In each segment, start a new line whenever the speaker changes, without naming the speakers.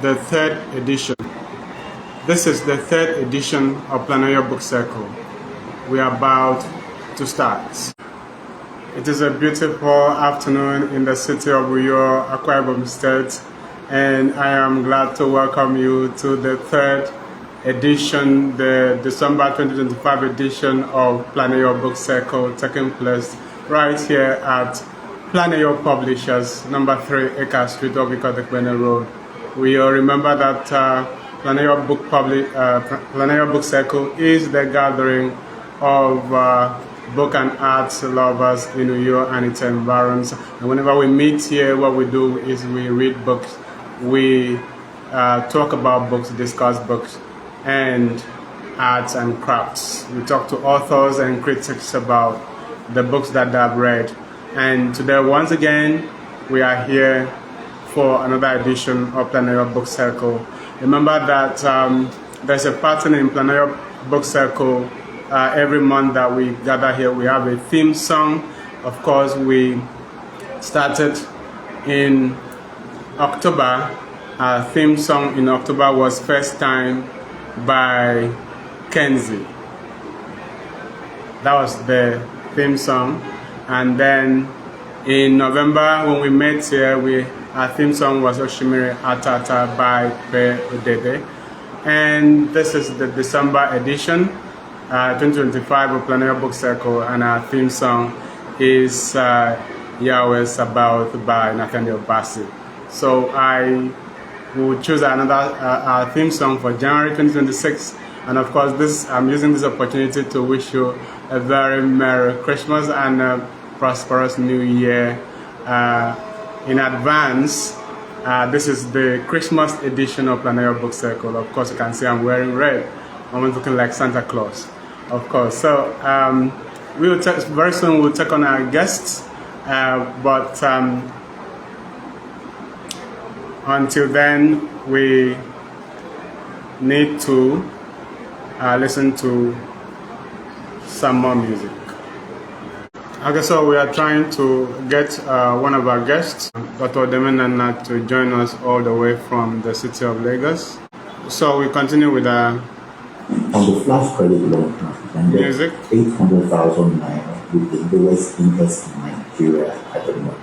the third edition. This is the third edition of Planeyo Book Circle. We are about to start. It is a beautiful afternoon in the city of Uyo, Akwa Ibom State, and I am glad to welcome you to the third edition, the December 2025 edition of Planeyo Book Circle, taking place right here at Planeyo Publishers, number 3 Eka Street, Obikotepene Road. We all remember that Planeyo Book Circle is the gathering of book and arts lovers in Uyo and its environs. And whenever we meet here, what we do is we read books, we talk about books, discuss books, and arts and crafts. We talk to authors and critics about the books that they have read. And today, once again, we are here for another edition of Planeyo Book Circle. Remember that there's a pattern in Planeyo Book Circle. Every month that we gather here, we have a theme song. Of course, we started in October. Our theme song in October was First Time by Kenzie. That was the theme song. And then in November, when we met here, our theme song was Oshimiri Atata by Pe Udede. And this is the December edition, 2025 of Planeyo Book Circle, and our theme song is Yahweh Sabaoth by Nathaniel Bassey. So I will choose another theme song for January 2026. And of course, I'm using this opportunity to wish you a very Merry Christmas and a prosperous New Year in advance. This is the Christmas edition of Planeyo Book Circle. Of course, you can see I'm wearing red. I'm looking like Santa Claus, of course. So very soon we'll take on our guests, but until then, we need to listen to some more music. Okay, so we are trying to get one of our guests, Dr. Udeme Nana, to join us all the way from the city of Lagos. So we continue with
on the flash credit loan,
music.
800,000 naira with the lowest interest in Nigeria at the moment.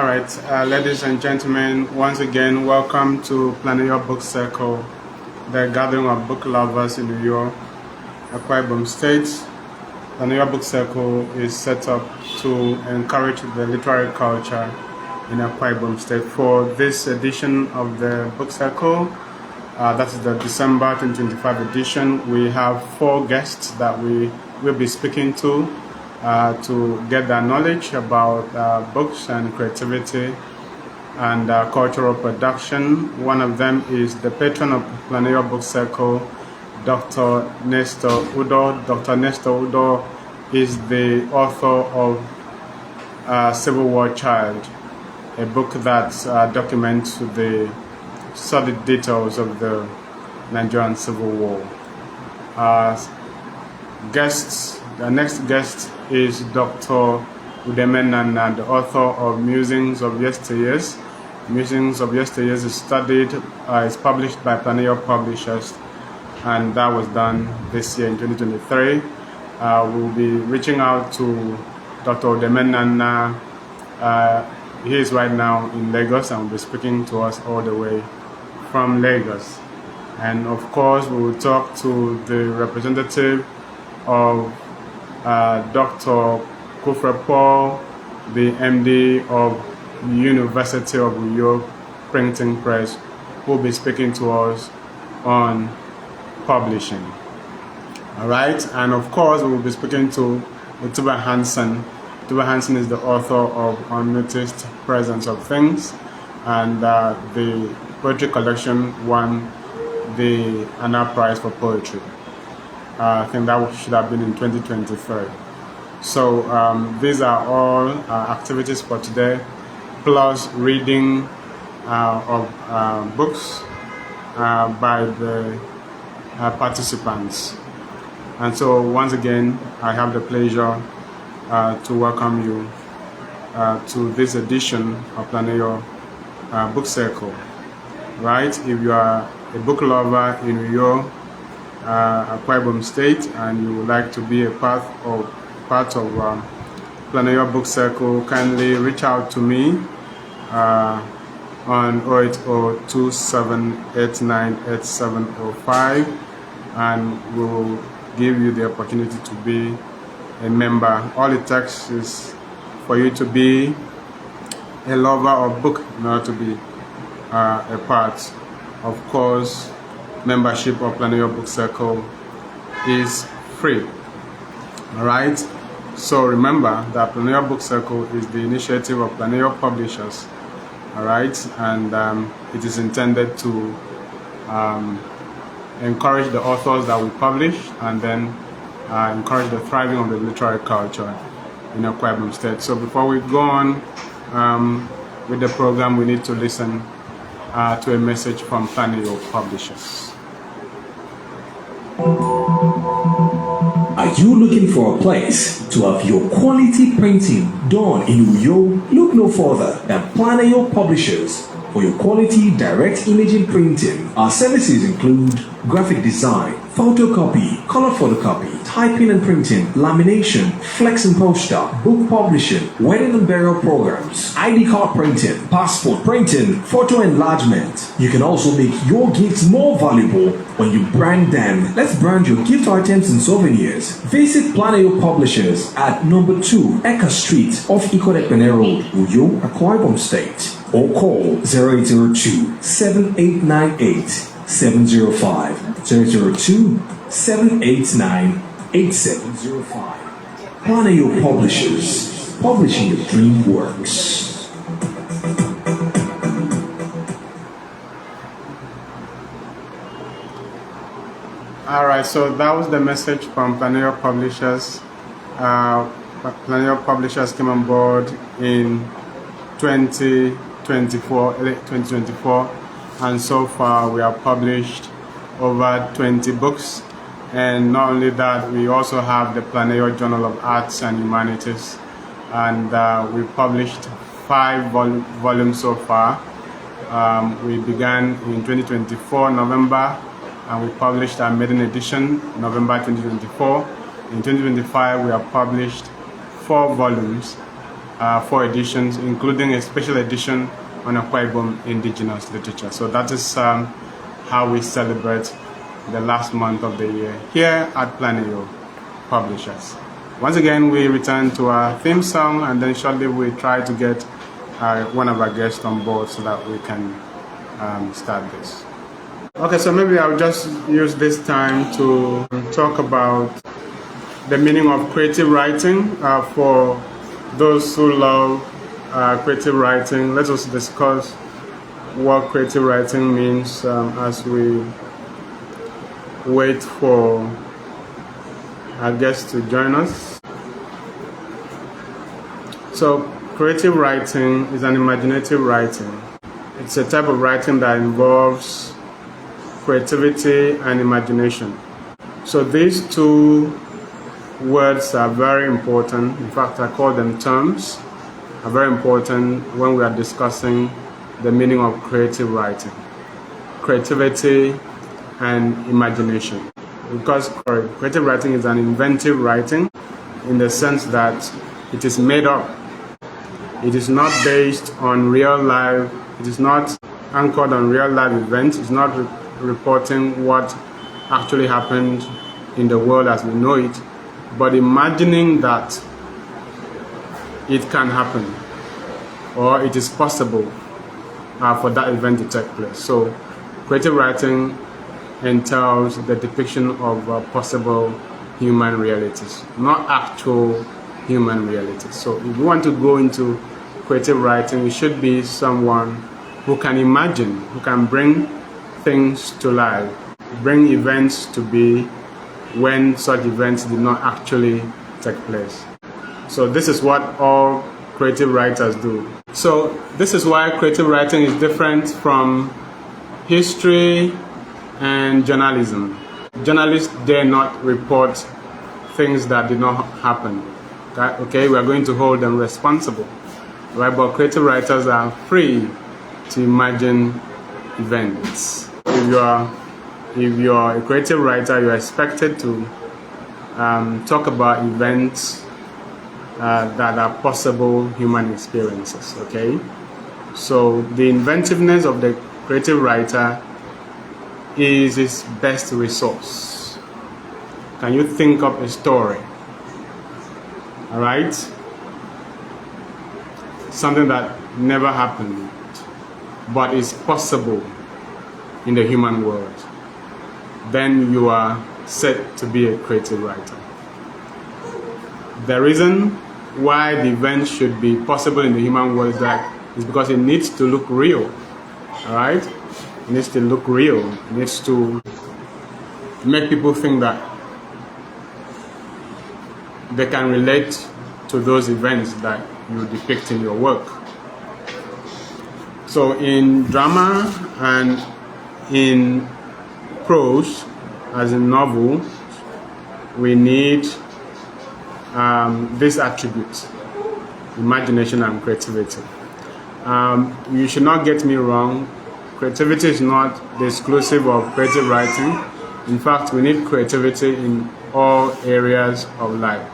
All right, ladies and gentlemen, once again, welcome to Planeyo Book Circle, the gathering of book lovers in New York, Akwa Ibom State. Planeyo Book Circle is set up to encourage the literary culture in Akwa Ibom State. For this edition of the book circle, that is the December 2025 edition, we have 4 guests that we will be speaking to get their knowledge about books and creativity and cultural production. One of them is the patron of Planeyo Book Circle, Dr. Nestor Udoh. Dr. Nestor Udoh is the author of Civil War Child, a book that documents the solid details of the Nigerian Civil War. The next guest is Dr. Udeme Nana, the author of Musings of Yesteryears. Musings of Yesteryears is published by Planeyo Publishers, and that was done this year in 2023. We'll be reaching out to Dr. Udeme Nana. He is right now in Lagos and will be speaking to us all the way from Lagos. And of course, we will talk to the representative of Dr. Kufre Paul, the MD of University of Udoh Printing Press, who will be speaking to us on publishing. All right, and of course, we will be speaking to Tuba Hansen. Tuba Hansen is the author of Unnoticed Presence of Things, and the poetry collection won the Anna Prize for Poetry. I think that should have been in 2023. So these are all activities for today, plus reading of books by the participants. And so once again, I have the pleasure to welcome you to this edition of Planeyo Book Circle. Right? If you are a book lover in New York, Akwa Ibom State, and you would like to be a part of Planeyo Book Circle, kindly reach out to me on 08027898705, and we will give you the opportunity to be a member. All it takes is for you to be a lover of book in order to be a part. Of course, membership of Planeyo Book Circle is free. All right. So remember that Planeyo Book Circle is the initiative of Planeyo Publishers. All right, and it is intended to encourage the authors that we publish, and then encourage the thriving of the literary culture in Akwa Ibom State. So before we go on with the program, we need to listen to a message from Planeyo Publishers.
Are you looking for a place to have your quality printing done in Udoh? Look no further than Planeyo Publishers for your quality direct imaging printing. Our services include graphic design, photocopy, color photocopy, typing and printing, lamination, flex and poster, book publishing, wedding and burial programs, ID card printing, passport printing, photo enlargement. You can also make your gifts more valuable when you brand them. Let's brand your gift items and souvenirs. Visit Planeyo Publishers at number 2 Eka Street off Ikodekpene Road, Udoh, Akwa Ibom State, or call 0802-7898-705, 002-789-8705. Planeyo Publishers, publishing your dream works.
All right, so that was the message from Planeyo Publishers. Planeyo Publishers came on board in 2024, and so far we have published over 20 books. And not only that, we also have the Planeyo Journal of Arts and Humanities, and we published 5 volumes so far. We began in 2024 November, and we published our maiden edition November 2024. In 2025, we have published 4 volumes, 4 editions, including a special edition on Akwa Ibom indigenous literature. So that is how we celebrate the last month of the year here at Planeyo Publishers. Once again, we return to our theme song, and then shortly we try to get one of our guests on board so that we can start this. Okay, so maybe I'll just use this time to talk about the meaning of creative writing for those who love creative writing. Let us discuss what creative writing means as we wait for our guests to join us. So, creative writing is an imaginative writing. It's a type of writing that involves creativity and imagination. So these two words are very important. In fact, I call them terms, are very important when we are discussing the meaning of creative writing. Creativity and imagination. Because creative writing is an inventive writing in the sense that it is made up. It is not based on real life. It is not anchored on real life events. It's not reporting what actually happened in the world as we know it, but imagining that it can happen or it is possible for that event to take place. So creative writing entails the depiction of possible human realities, not actual human realities. So if you want to go into creative writing, you should be someone who can imagine, who can bring things to life, bring events to be when such events did not actually take place. So this is what all creative writers do. So this is why creative writing is different from history and journalism. Journalists dare not report things that did not happen. Okay, we are going to hold them responsible, right? But creative writers are free to imagine events. If you are a creative writer, you are expected to talk about events that are possible human experiences. Okay, so the inventiveness of the creative writer is his best resource. Can you think of a story? All right, something that never happened but is possible in the human world, then you are set to be a creative writer. The reason why the event should be possible in the human world is because it needs to look real. All right, it needs to look real. It needs to make people think that they can relate to those events that you depict in your work. So in drama and in prose, as in novel, we need these attributes: imagination and creativity. You should not get me wrong. Creativity is not the exclusive of creative writing. In fact, we need creativity in all areas of life.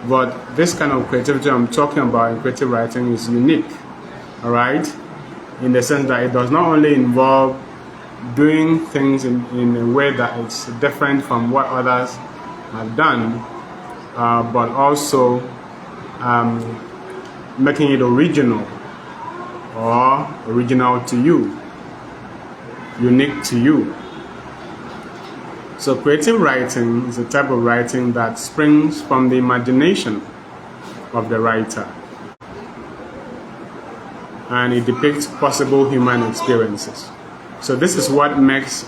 But this kind of creativity I'm talking about in creative writing is unique, all right? In the sense that it does not only involve doing things in a way that it's different from what others have done, but also making it original or original to you, unique to you. So creative writing is a type of writing that springs from the imagination of the writer, and it depicts possible human experiences. So this is what makes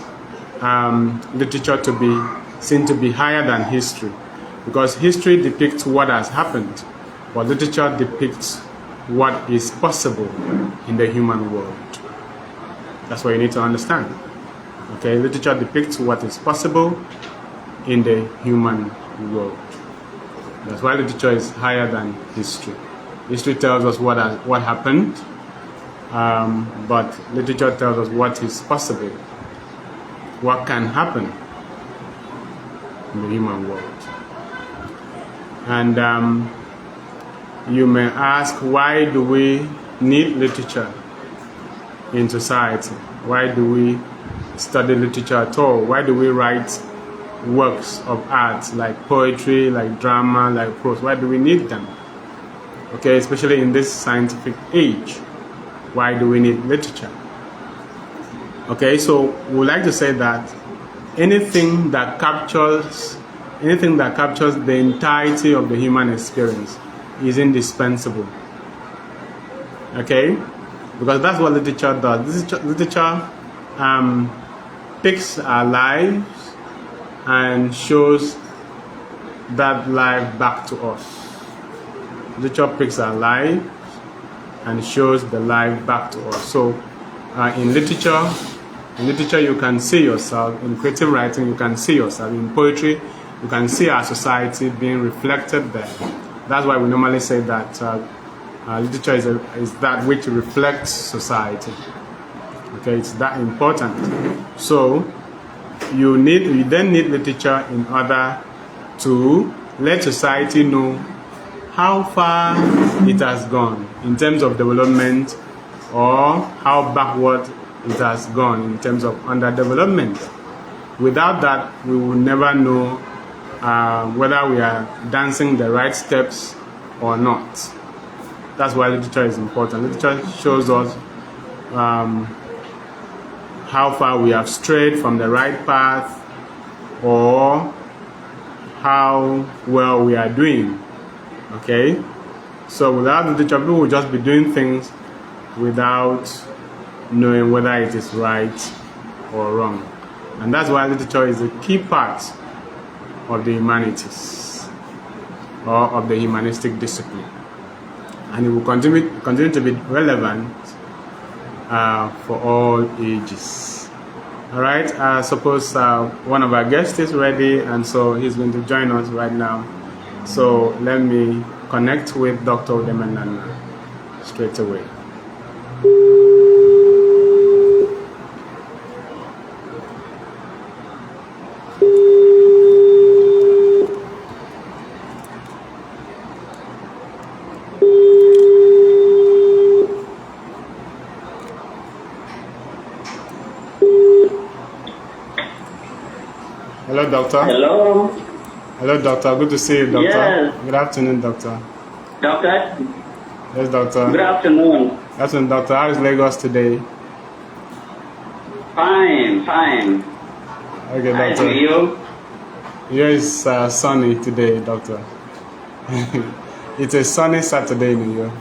literature to be seen to be higher than history, because history depicts what has happened, but literature depicts what is possible in the human world. That's what you need to understand. Okay, literature depicts what is possible in the human world. That's why literature is higher than history. History tells us what happened, but literature tells us what is possible, what can happen in the human world. And you may ask, why do we need literature in society? Why do we study literature at all? Why do we write works of art like poetry, like drama, like prose? Why do we need them? Okay, especially in this scientific age, why do we need literature? Okay, so we would like to say that anything that captures the entirety of the human experience is indispensable. Okay, because that's what literature does. Literature picks our lives and shows that life back to us. Literature picks our life and shows the life back to us. So in literature you can see yourself. In creative writing you can see yourself. In poetry you can see our society being reflected there. That's why we normally say that literature is that which reflects society. Okay, it's that important. So you then need literature in order to let society know how far it has gone in terms of development, or how backward it has gone in terms of underdevelopment. Without that, we will never know whether we are dancing the right steps or not. That's why literature is important. Literature shows us how far we have strayed from the right path, or how well we are doing. Okay? So without literature, people will just be doing things without knowing whether it is right or wrong. And that's why literature is a key part of the humanities, or of the humanistic discipline. And it will continue to be relevant for all ages. Alright, I suppose one of our guests is ready, and so he's going to join us right now. So let me connect with Dr. Udeme Nana straight away. Hello, doctor.
Hello.
Hello, doctor. Good to see you, doctor.
Yes.
Good afternoon, doctor.
Doctor.
Yes, doctor.
Good afternoon.
Good afternoon, doctor. How is Lagos today?
Fine, fine.
Okay,
How
doctor.
are you?
Here is sunny today, doctor. It's a sunny Saturday in New York.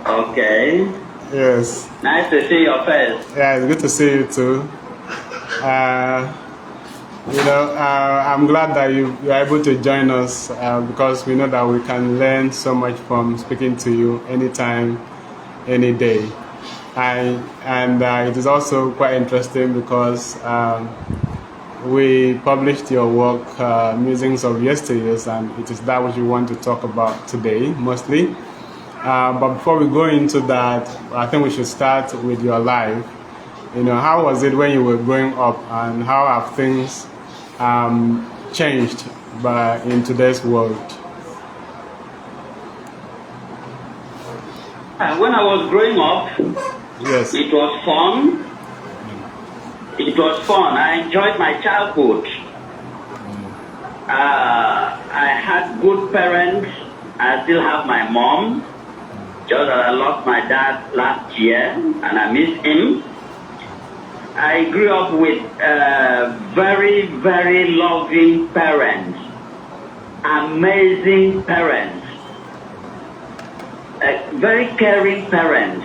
Okay.
Yes.
Nice to see your face.
Yeah, it's good to see you too. I'm glad that you're able to join us because we know that we can learn so much from speaking to you anytime, any day. And it is also quite interesting because we published your work, Musings of Yesteryears, and it is that which we want to talk about today, mostly. But before we go into that, I think we should start with your life. How was it when you were growing up, and how have things changed in today's world?
When I was growing up,
Yes.
it was fun. It was fun. I enjoyed my childhood. I had good parents. I still have my mom. Just that I lost my dad last year, and I miss him. I grew up with very, very loving parents, amazing parents, very caring parents,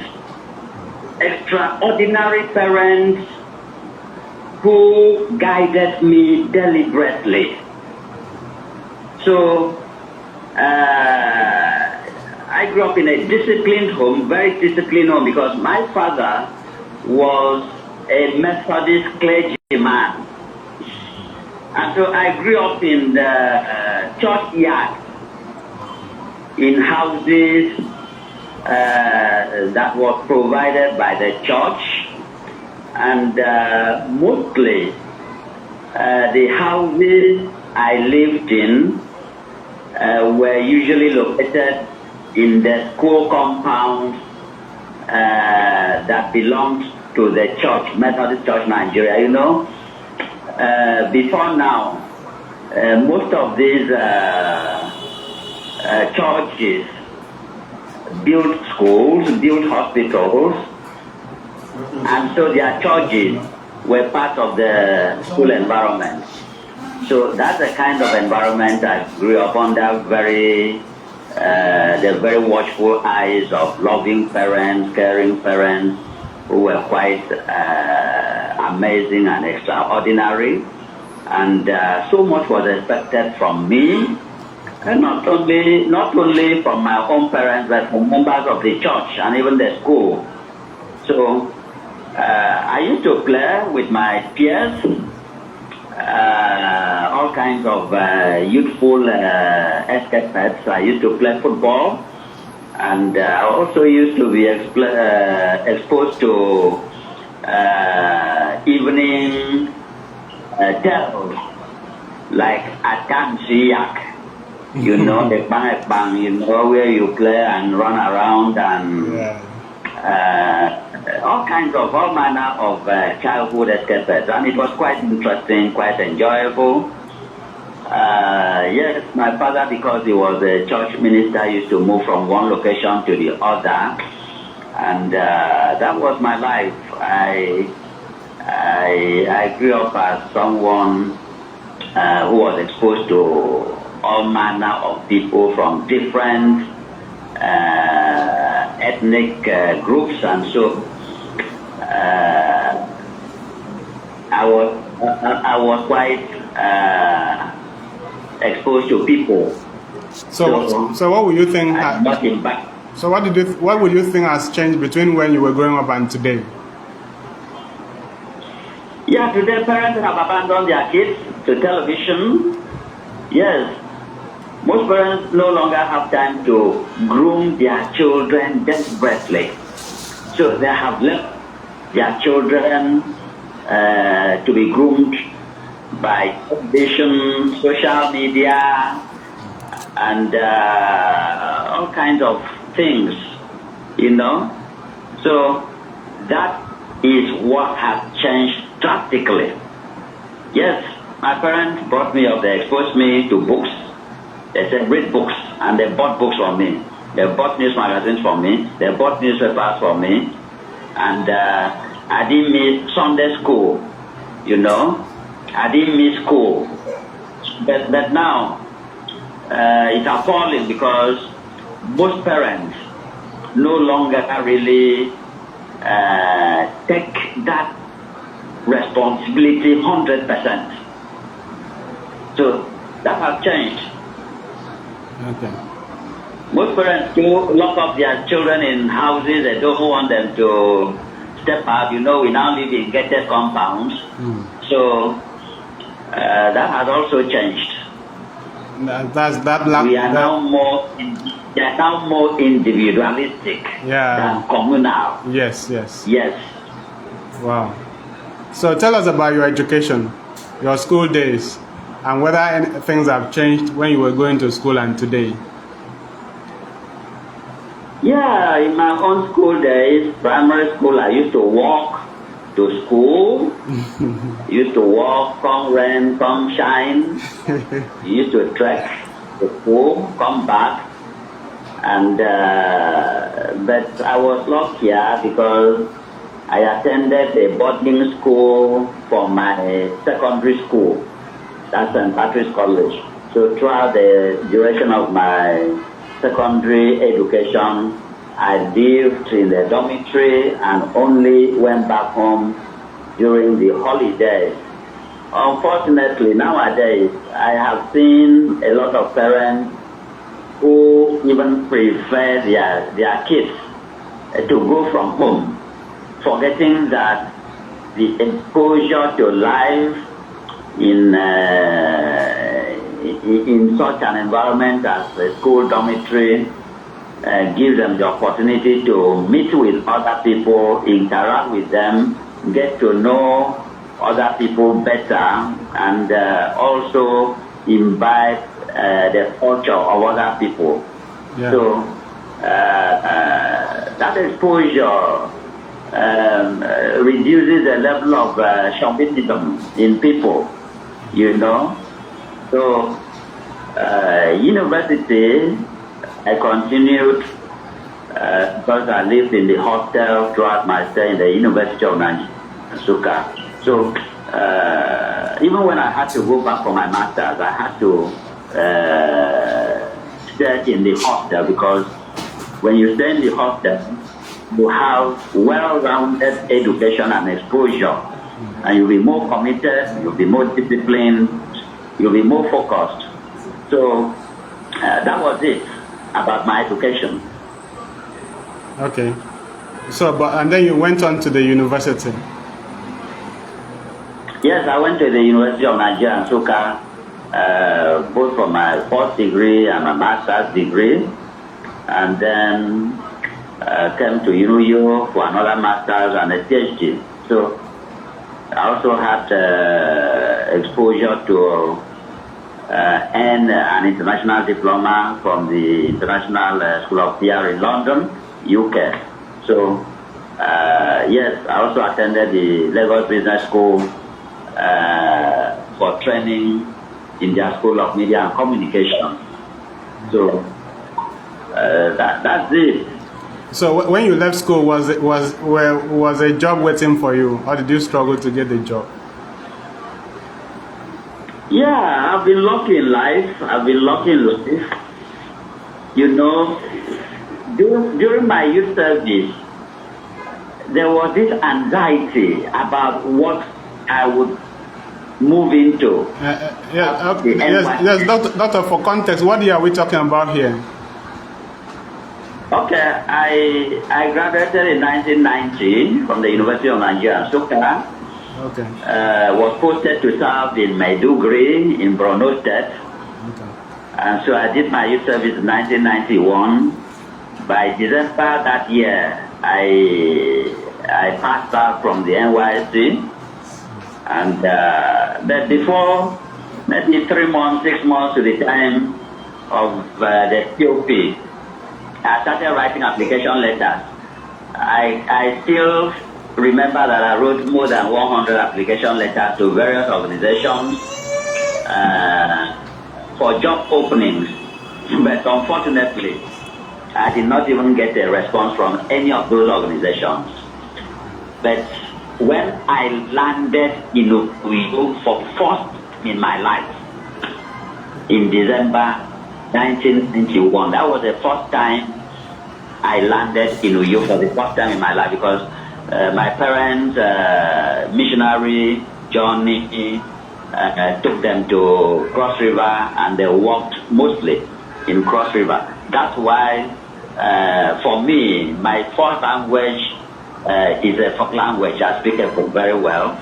extraordinary parents who guided me deliberately. So I grew up in a disciplined home, very disciplined home, because my father was a Methodist clergyman. And so I grew up in the church yard, in houses that were provided by the church, and mostly the houses I lived in were usually located in the school compound that belonged to the church, Methodist Church Nigeria. You know, before now, most of these churches built schools, built hospitals, and so their churches were part of the school environment. So that's the kind of environment I grew up under, the very watchful eyes of loving parents, caring parents, who were quite amazing and extraordinary. And so much was expected from me, and not only from my own parents, but from members of the church and even the school. So I used to play with my peers, all kinds of youthful escapades. I used to play football, and I also used to be exposed to evening tales like Atansiyak, you know, the bang, you know, where you play and run around and all manner of childhood escapades, and it was quite interesting, quite enjoyable. Yes, my father, because he was a church minister, used to move from one location to the other, and that was my life. I grew up as someone who was exposed to all manner of people from different ethnic groups, and so I was quite exposed to people.
So what would you think? What would you think has changed between when you were growing up and today?
Yeah, today parents have abandoned their kids to television. Yes. Most parents no longer have time to groom their children desperately. So they have left their children to be groomed by television, social media, and all kinds of things, you know. So that is what has changed drastically. Yes, my parents brought me up, they exposed me to books. They said, read books, and they bought books for me. They bought news magazines for me. They bought newspapers for me. And I didn't miss Sunday school, you know. I didn't miss school. But now, it's appalling because most parents no longer really take that responsibility 100%. So that has changed.
Okay.
Most parents do lock up their children in houses. They don't want them to step out. You know, we now live in gated compounds. So that has also changed. We are now more individualistic than communal.
Yes.
Yes.
Wow. So tell us about your education, your school days, and whether things have changed when you were going to school and today.
Yeah, in my own school days, primary school, I used to walk to school. Used to walk, come rain, come shine. Used to trek to school, come back. And but I was luckier because I attended a boarding school for my secondary school. That's St. Patrick's College. So throughout the duration of my secondary education, I lived in the dormitory and only went back home during the holidays. Unfortunately, nowadays, I have seen a lot of parents who even prefer their kids to go from home, forgetting that the exposure to life in such an environment as a school dormitory gives them the opportunity to meet with other people, interact with them, get to know other people better, and also imbibe the culture of other people.
Yeah.
So that exposure reduces the level of chauvinism in people, you know. So university, I continued because I lived in the hostel throughout my stay in the University of Nigeria, Nsukka. So even when I had to go back for my master's, I had to stay in the hostel, because when you stay in the hostel, you have well-rounded education and exposure, and you'll be more committed, you'll be more disciplined, you'll be more focused. So that was it about my education.
Okay. So, and then you went on to the university.
Yes, I went to the University of Nigeria, Nsukka, both for my first degree and my master's degree, and then came to UNIO for another master's and a PhD. So I also had exposure to earn an international diploma from the International School of PR in London, UK. So yes, I also attended the Lagos Business School for training in their School of Media and Communication. So that's it.
So when you left school, was a job waiting for you, or did you struggle to get the job?
Yeah, I've been lucky in life. You know, during my youth service, there was this anxiety about what I would move into.
Yes, doctor, for context, what are we talking about here?
Okay, I graduated in 1990 from the University of Nigeria, Nsukka.
Okay.
Was posted to serve in Maiduguri in Borno State.
Okay.
And so I did my youth service in 1991. By December that year, I passed out from the NYSC. And but before maybe 3 months, 6 months to the time of the COP, I started writing application letters. I still remember that I wrote more than 100 application letters to various organizations for job openings. But unfortunately, I did not even get a response from any of those organizations. But when I landed in Uyo for first in my life, in December 1991, that was the first time I landed in Uyo for the first time in my life, because my parents' missionary journey took them to Cross River, and they worked mostly in Cross River. That's why, for me, my first language is a folk language. I speak it very well,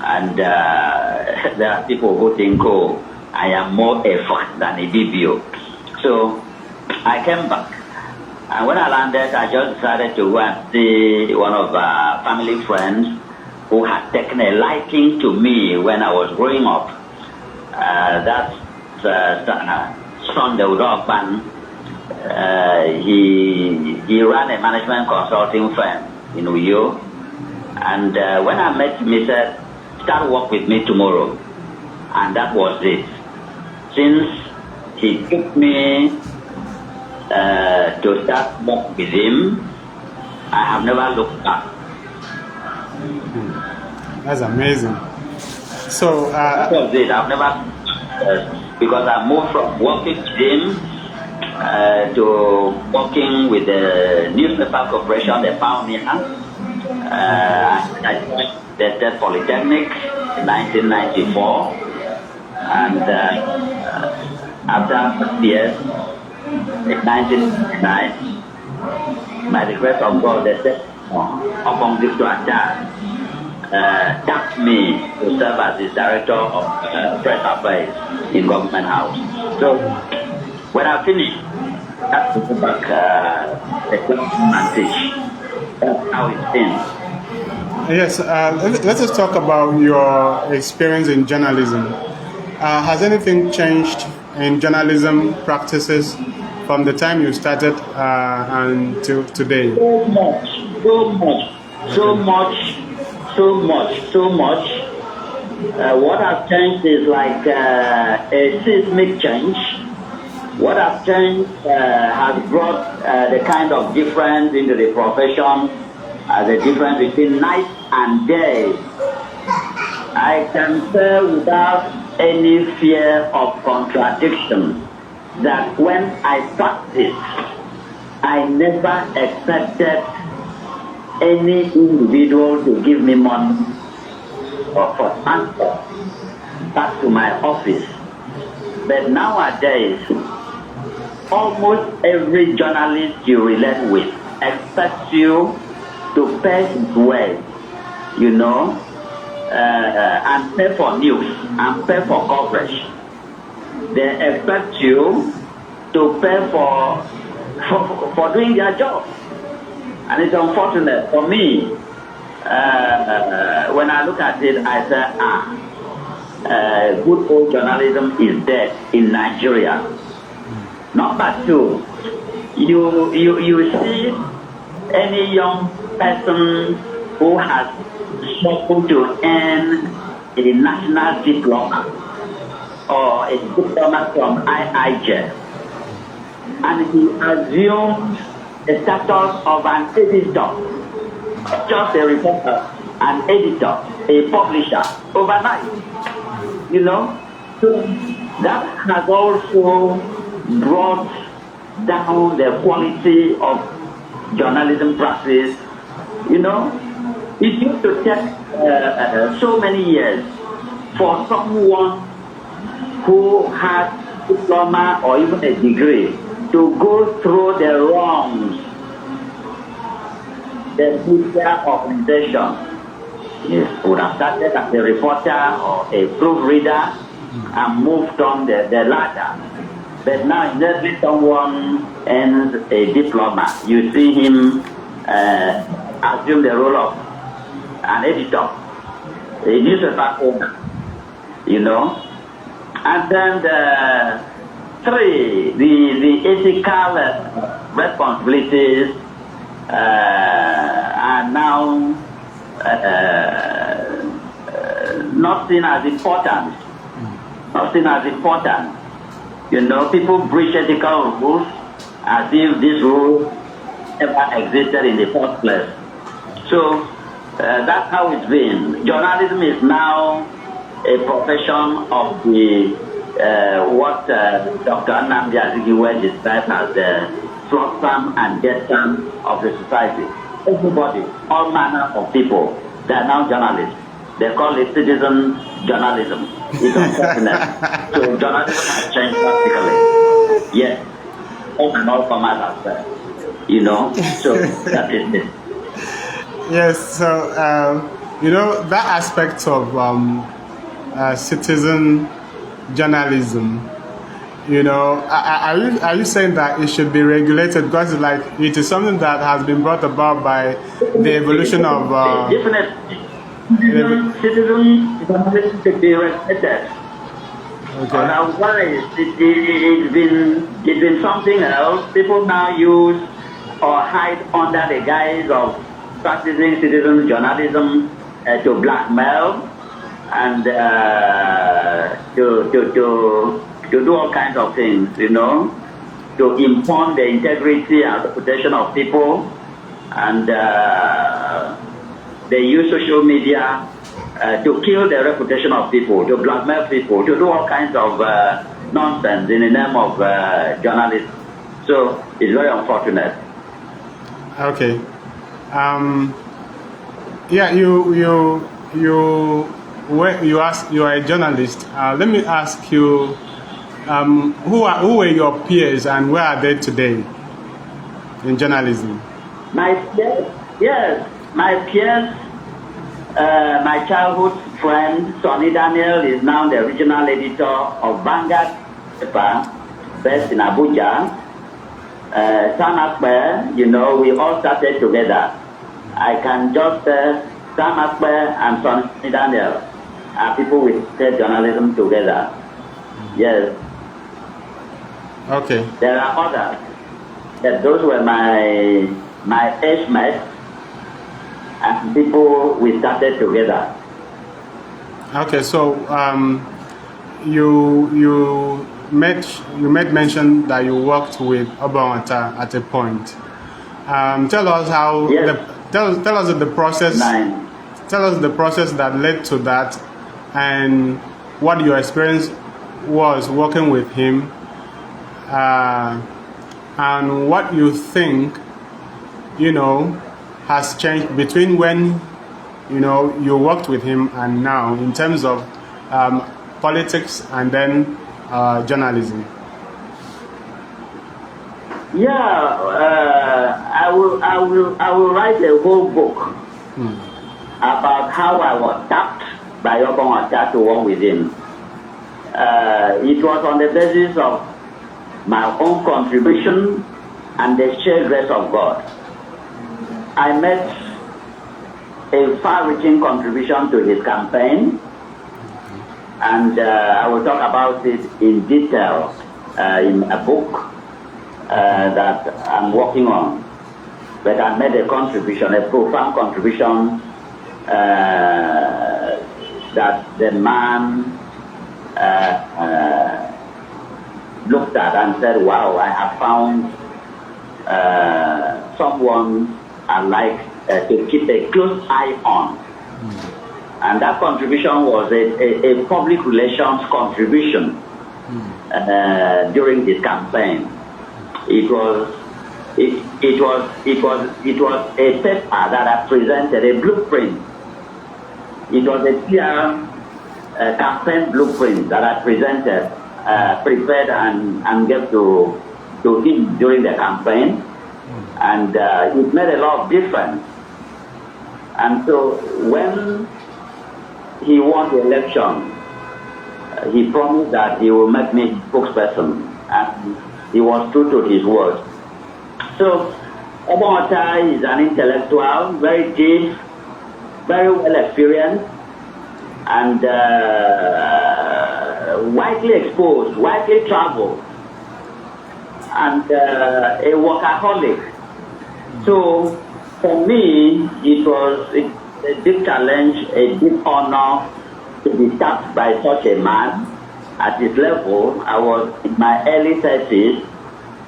and there are people who think, oh, I am more a folk than a Bibio. So I came back. And when I landed, I just decided to go and see one of our family friends who had taken a liking to me when I was growing up. That's Nestor Udoh. He ran a management consulting firm in Uyo. And when I met him, he said, start work with me tomorrow. And that was it. Since he took me to start work with him, I have never looked back.
That's amazing. So
that was it. I've never, because I moved from working with him to working with the newspaper corporation, the Pioneer. I joined the State Polytechnic in 1994, and after 6 years, in 1999, by the grace of God, the State upon this to attack, tapped me to serve as the director of press affairs in Government House. So when I finished, I had to go back the classroom and teach. That's how it's been.
Yes, let us talk about your experience in journalism. Has anything changed in journalism practices from the time you started until today?
So much, so much, so much, so much, so much. What has changed is like a seismic change. What has changed has brought the kind of difference into the profession, the difference between night and day. I can say without any fear of contradiction that when I practiced, I never expected any individual to give me money or for transfer back to my office. But nowadays, almost every journalist you relate with expects you to pay his way, you know, and pay for news and pay for coverage. They expect you to pay for doing their job. And it's unfortunate for me. When I look at it, I say, good old journalism is dead in Nigeria. Number two, you see any young person who has struggled to earn a national diploma or a diploma from IIJ, and he assumed the status of an editor, just a reporter, an editor, a publisher, overnight. You know, so that has also brought down the quality of journalism practice. You know, it used to take so many years for someone who had a diploma or even a degree to go through the wrongs, the media organization. Yes, would have started as a reporter or a proofreader and moved on the ladder. But now immediately someone earns a diploma, you see him assume the role of an editor, a newspaper owner, you know. And then the ethical responsibilities are now not seen as important. Not seen as important. You know, people breach ethical rules as if these rules ever existed in the first place. So that's how it's been. Journalism is now a profession of the what Dr. Nnamdi Azikiwe described as the flotsam and jetsam of the society. Everybody, all manner of people, they are now journalists. They call it citizen journalism. It's unfortunate. So journalism has changed drastically. Yes, all and all formats are there. You know, so that is it.
Yes, so you know that aspect of citizen journalism. You know, are you saying that it should be regulated because it's like it is something that has been brought about by the evolution of
definitely citizen journalism should be regulated.
Okay.
Otherwise, it's been something else. People now use or hide under the guise of practicing citizen journalism to blackmail and to do all kinds of things, you know, to impugn the integrity and reputation of people, and they use social media to kill the reputation of people, to blackmail people, to do all kinds of nonsense in the name of journalism. So it's very unfortunate.
Okay. Yeah, you are a journalist. Let me ask you. Who were your peers and where are they today in journalism?
My peers, yes, my peers, my childhood friend Sonny Daniel is now the regional editor of Vanguard paper based in Abuja. Sam Akpe, you know, we all started together. I can just say Sam Akpe and Sonny Daniel are people with state journalism together. Yes.
Okay.
There are others. That those were my age mates and people we started together.
Okay, so you made mention that you worked with Obawata at a point. Tell us how
Yes.
tell us the process.
Nine.
Tell us the process that led to that, and what your experience was working with him, and what you think, has changed between when, you worked with him and now in terms of politics and then journalism.
Yeah, I will write a whole book about how I was tapped by Obawata to work with him. It was on the basis of my own contribution and the sheer grace of God. I made a far-reaching contribution to his campaign, and I will talk about it in detail in a book that I'm working on. But I made a contribution, a profound contribution that the man looked at and said, wow, I have found someone I like to keep a close eye on. And that contribution was a public relations contribution during this campaign. It was a paper that presented a blueprint. It was a clear campaign blueprint that I presented, prepared and gave to him during the campaign, and it made a lot of difference. And so when he won the election, he promised that he will make me spokesperson, and he was true to his word. So Obawata is an intellectual, very deep, very well experienced, and widely exposed, widely traveled, and a workaholic. So for me, it was a big challenge, a big honor to be tapped by such a man at his level. I was in my early 30s,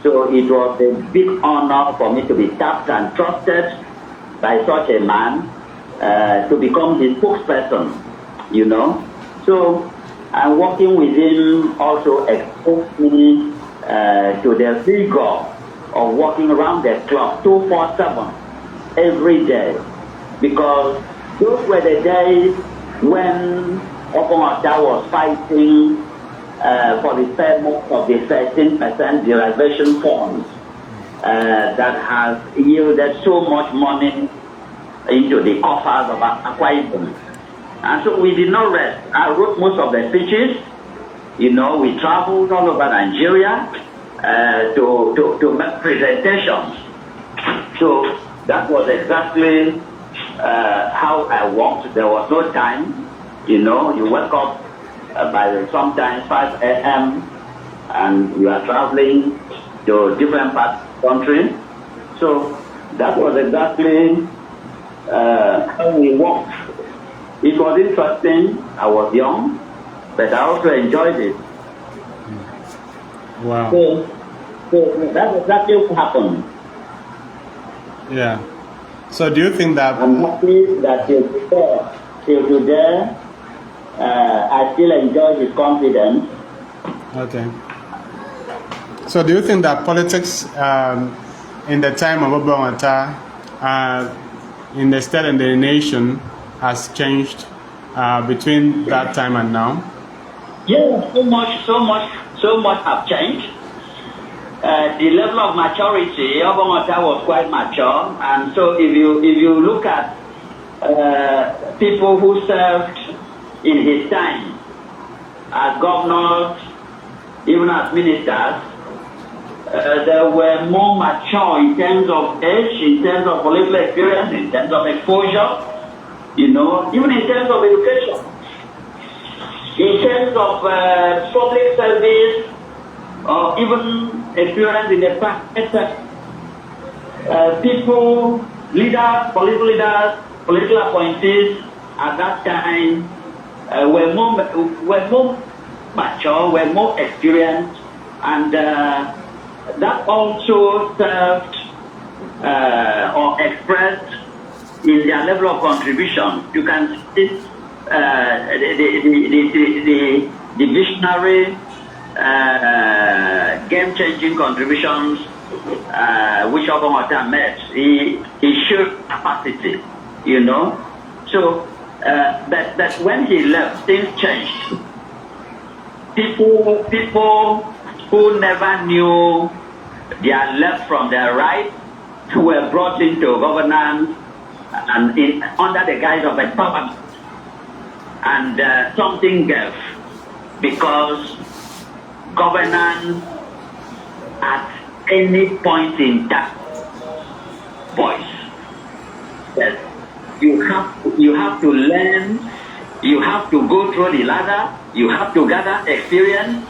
so it was a big honor for me to be tapped and trusted by such a man to become his spokesperson, So I'm working with him also exposed me to the rigor of working around the clock 247 every day, because those were the days when Obawata was fighting for the payment of the 13% derivation funds that has yielded so much money into the coffers of Akwa Ibom. And so we did not rest. I wrote most of the speeches. We traveled all over Nigeria to make presentations. So that was exactly how I worked. There was no time. You wake up by sometimes 5 a.m. and you are traveling to different parts of the country. So that was exactly how we worked. It was interesting. I was young, but I also enjoyed it.
Wow.
So that's exactly what happened.
Yeah. So do you think that...
I'm happy that till today, I still enjoy his confidence.
Okay. So do you think that politics in the time of Obawata, in the state and the nation, has changed between that time and now?
Yeah, so much have changed. The level of maturity, Obawata was quite mature, and so if you look at people who served in his time as governors, even as ministers, they were more mature in terms of age, in terms of political experience, in terms of exposure, even in terms of education, in terms of public service, or even experience in the past. People, leaders, political appointees at that time were more mature, were more experienced, and that also served or expressed in their level of contribution. You can see the visionary, game-changing contributions which Obama made. He showed capacity, you know. So that when he left, things changed. People who never knew their left from their right were brought into governance and under the guise of empowerment. And something gave, because governance at any point in that voice. Yes. You have to learn, you have to go through the ladder, you have to gather experience,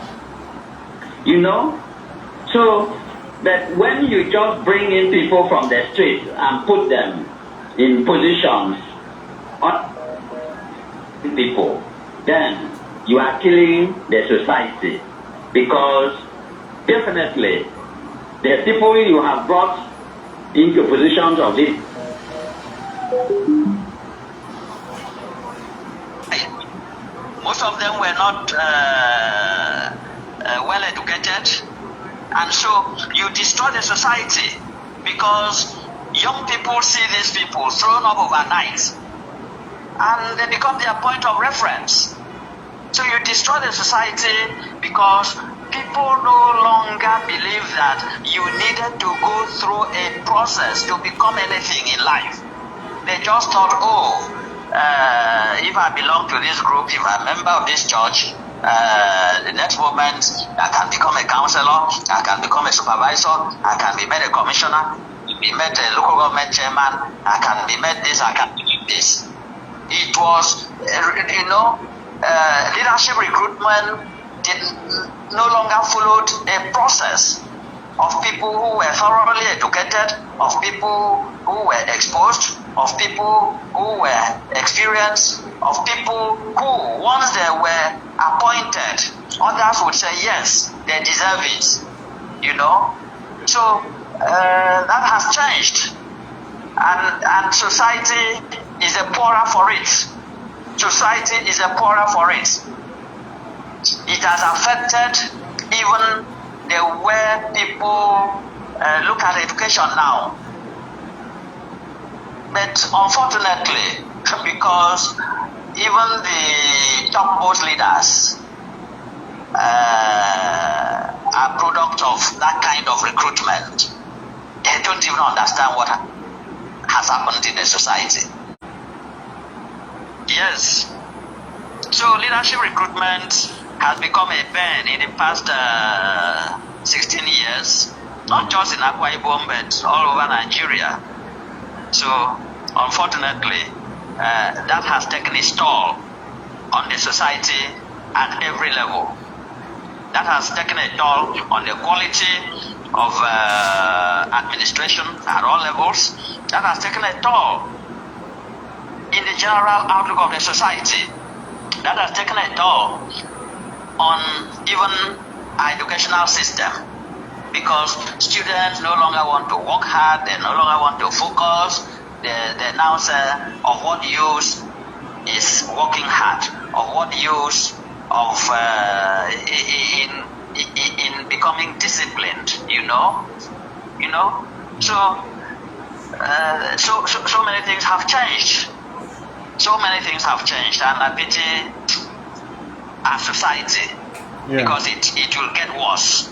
you know. So that when you just bring in people from the street and put them in positions on people, then you are killing the society, because definitely the people you have brought into positions of this, most of them were not well educated, and so you destroy the society, because young people see these people thrown up overnight and they become their point of reference. So you destroy the society because people no longer believe that you needed to go through a process to become anything in life. They just thought, if I belong to this group, if I'm a member of this church, the next moment I can become a counselor, I can become a supervisor, I can be made a commissioner, be made a local government chairman, I can be made this, I can be this. It was, leadership recruitment no longer followed a process of people who were thoroughly educated, of people who were exposed, of people who were experienced, of people who, once they were appointed, others would say, yes, they deserve it, you know. So that has changed. And society is a poorer for it. Society is a poorer for it. It has affected even the way people look at education now. But unfortunately, because even the topmost leaders are product of that kind of recruitment, they don't even understand what has happened in the society. Yes. So leadership recruitment has become a bane in the past 16 years, not just in Akwa Ibom, but all over Nigeria. So unfortunately, that has taken its toll on the society at every level. That has taken a toll on the quality of administration at all levels. That has taken a toll in the general outlook of the society. That has taken a toll on even our educational system, because students no longer want to work hard, they no longer want to focus. They now say, of what use is working hard? Of what use of in becoming disciplined? You know. So many things have changed. So many things have changed, and I pity our society, because it will get worse.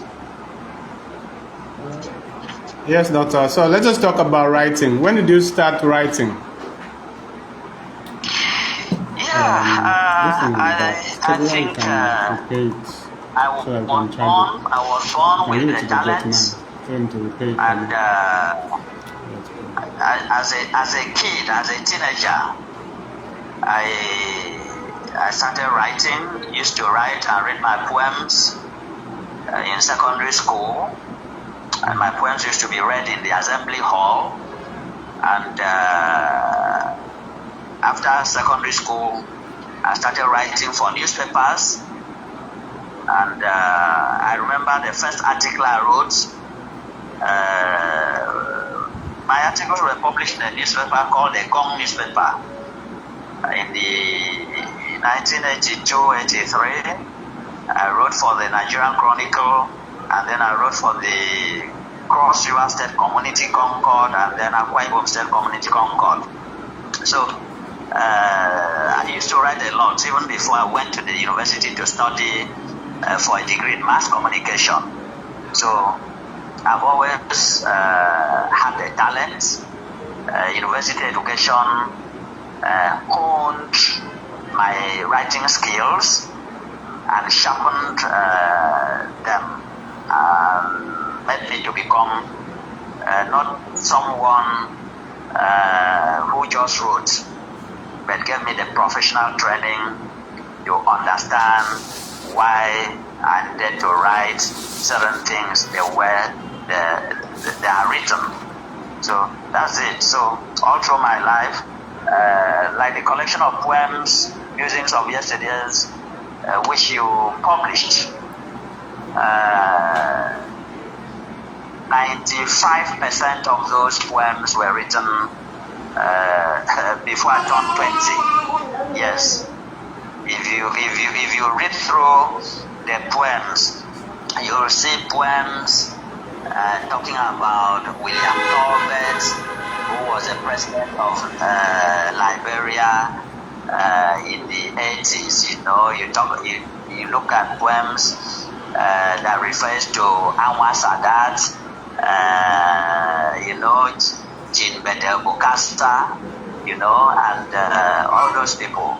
Yes, Doctor. So let's just talk about writing. When did you start writing?
I think I was born with the talent, and as a kid, as a teenager, I started writing, used to write and read my poems in secondary school. And my poems used to be read in the assembly hall. And after secondary school, I started writing for newspapers. And I remember the first article I wrote. My articles were published in a newspaper called the Gong newspaper in the 1982-83. I wrote for the Nigerian Chronicle, and then I wrote for the Cross River State Community Concord, and then Akwa Ibom State Community Concord. So I used to write a lot, even before I went to the university to study for a degree in mass communication. So I've always had a talent. University education honed my writing skills and sharpened them and made me to become not someone who just wrote, but gave me the professional training to understand why I needed to write certain things the way they are written. So that's it. So all through my life, like the collection of poems, Musings of Yesteryears, which you published, 95% of those poems were written before I turned 20. Yes. If you read through the poems, you'll see poems talking about William Tolbert, who was the president of Liberia in the 80s. You know, you look at poems that refers to Anwar Sadat, you know, Jean Bedel Bokasta, you know, and all those people.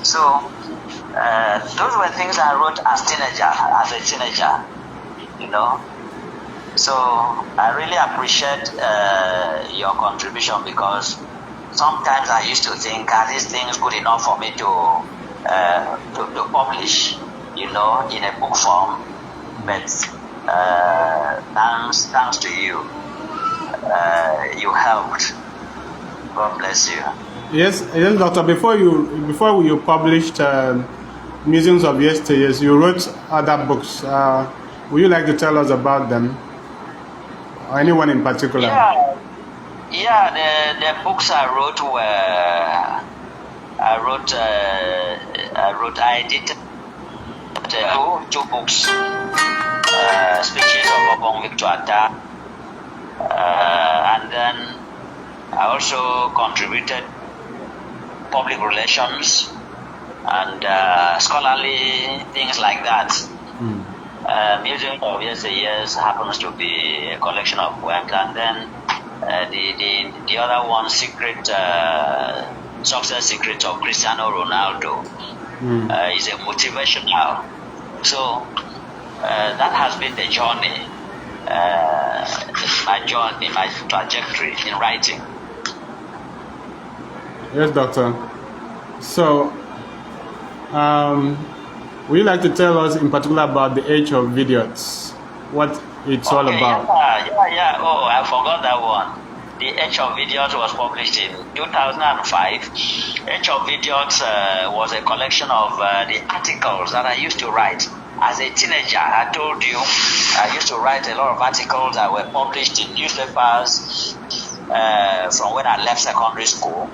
So those were things I wrote as a teenager, you know. So I really appreciate your contribution, because sometimes I used to think, are these things good enough for me to publish, you know, in a book form? But thanks to you, you helped. God bless you.
Yes, Doctor. Before you published Musings of Yesteryears, you wrote other books. Would you like to tell us about them, or anyone in particular?
Yeah. The books I wrote were I edited two books, Speeches of Obong Victor Atta, and then I also contributed public relations and scholarly things like that. Musings of Yesteryears happens to be a collection of poems, and then the other one, Success Secrets of Cristiano Ronaldo, is a motivational. So that has been the journey, my trajectory in writing.
Yes, Doctor. So, would you like to tell us in particular about the Age of Idiots? What it's all about?
Yeah. Oh, I forgot that one. The Age of Idiots was published in 2005. Age of Idiots was a collection of the articles that I used to write as a teenager. I told you I used to write a lot of articles that were published in newspapers from when I left secondary school.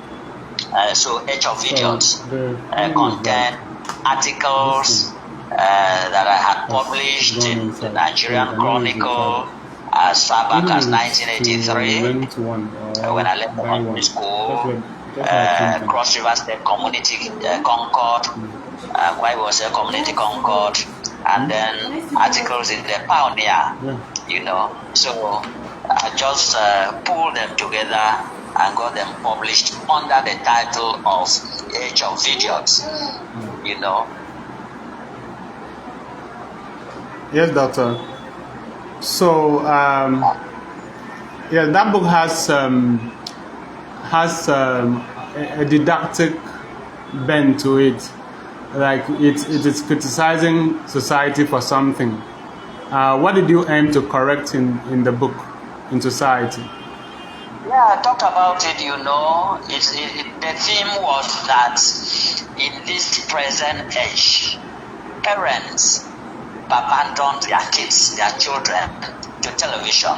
So Age of Idiots contained articles that I had published in the Nigerian Chronicle as far back as 1983 when I left secondary school, Cross River State Community Concord, why was a Community Concord, and then articles in the Pioneer, you know. So I just pulled them together and got them published under the title of Age of Idiots, you know.
Yes, Doctor. So, that book has a didactic bent to it. Like it is criticizing society for something. What did you aim to correct in the book, in society?
Yeah, I talked about it, you know. The theme was that in this present age, parents abandon their kids, their children, to television.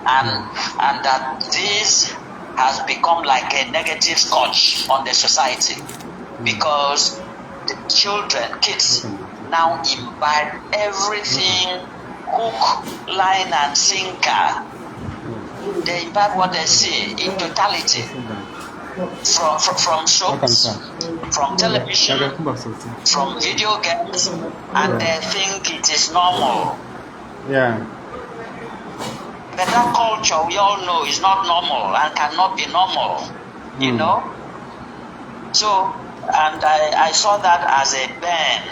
And that this has become like a negative scourge on the society, because the children, kids, now imbibe everything, hook, line, and sinker. They imbibe what they see in totality, from soaps, from television, from video games, and they think it is normal.
Yeah.
But that culture, we all know, is not normal and cannot be normal, you know. So, and I saw that as a ban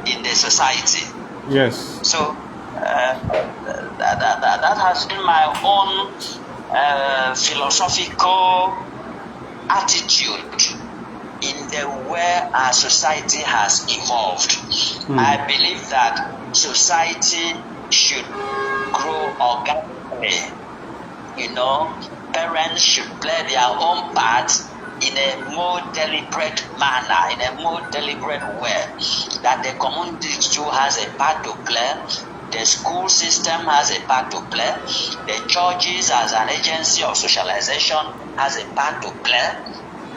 in the society.
Yes.
So, that has been my own philosophical attitude in the way our society has evolved. I believe that society should grow organically. You know, parents should play their own part in a more deliberate manner, in a more deliberate way, that the community too has a part to play, the school system has a part to play, the churches as an agency of socialization has a part to play,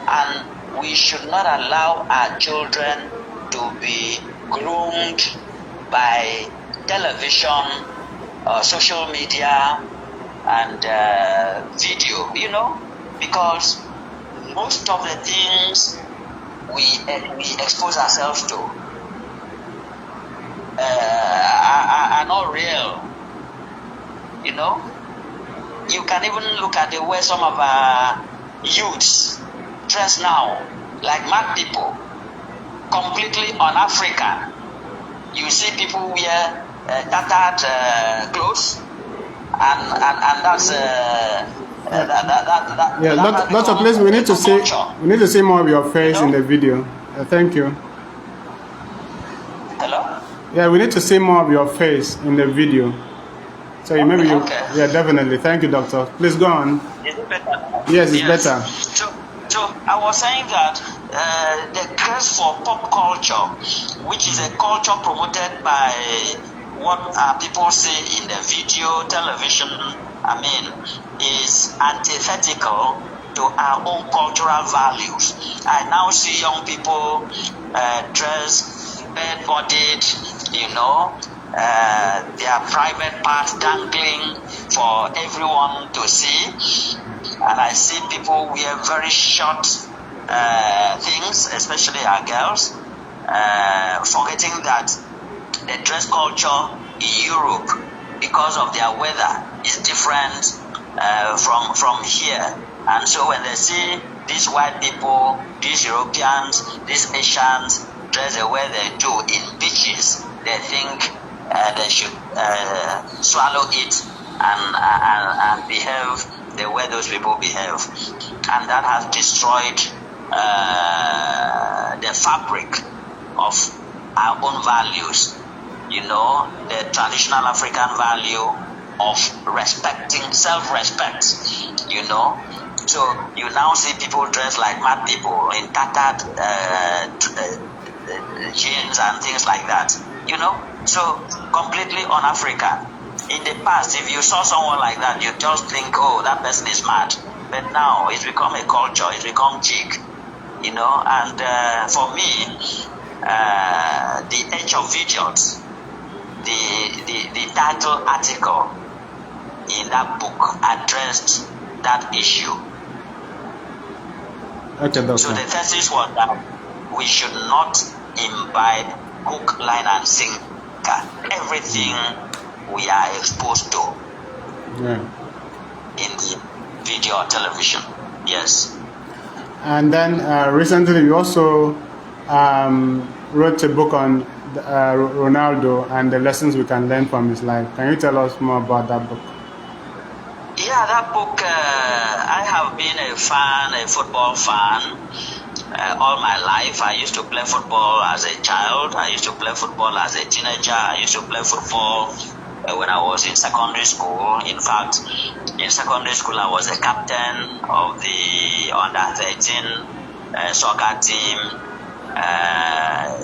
and we should not allow our children to be groomed by television, social media, and video, you know, because most of the things we expose ourselves to are not real, you know. You can even look at the way some of our youths dress now, like mad people, completely un-African. You see people wear tattered clothes, and that's
Doctor, please, we need to see more of your face in the video. Thank you.
Hello?
Yeah, we need to see more of your face in the video. So maybe you. Okay. Yeah, definitely. Thank you, doctor. Please go on.
Is it better?
Yes, it's better.
So I was saying that the craze for pop culture, which is a culture promoted by what people see in the video, television, is antithetical to our own cultural values. I now see young people dress bare-bodied, you know, their private parts dangling for everyone to see. And I see people wear very short things, especially our girls, forgetting that the dress culture in Europe, because of their weather, is different from here. And so when they see these white people, these Europeans, these Asians dress the way they do in beaches, they think they should swallow it and behave the way those people behave. And that has destroyed the fabric of our own values. You know, the traditional African value of respecting, self-respect, you know. So you now see people dressed like mad people in tattered jeans and things like that, you know. So completely un-African. In the past, if you saw someone like that, you just think, oh, that person is mad. But now it's become a culture, it's become chic, you know. And for me, The Age of Idiots, the title article in that book addressed that issue.
Okay, doctor.
So the thesis was that we should not imbibe hook, line, and sinker everything we are exposed to in the video or television. Yes.
And then recently you also wrote a book on Ronaldo and the lessons we can learn from his life. Can you tell us more about that book?
Yeah, that book, I have been a fan, a football fan, all my life. I used to play football as a child. I used to play football as a teenager. I used to play football when I was in secondary school. In fact, in secondary school, I was the captain of the under-13 soccer team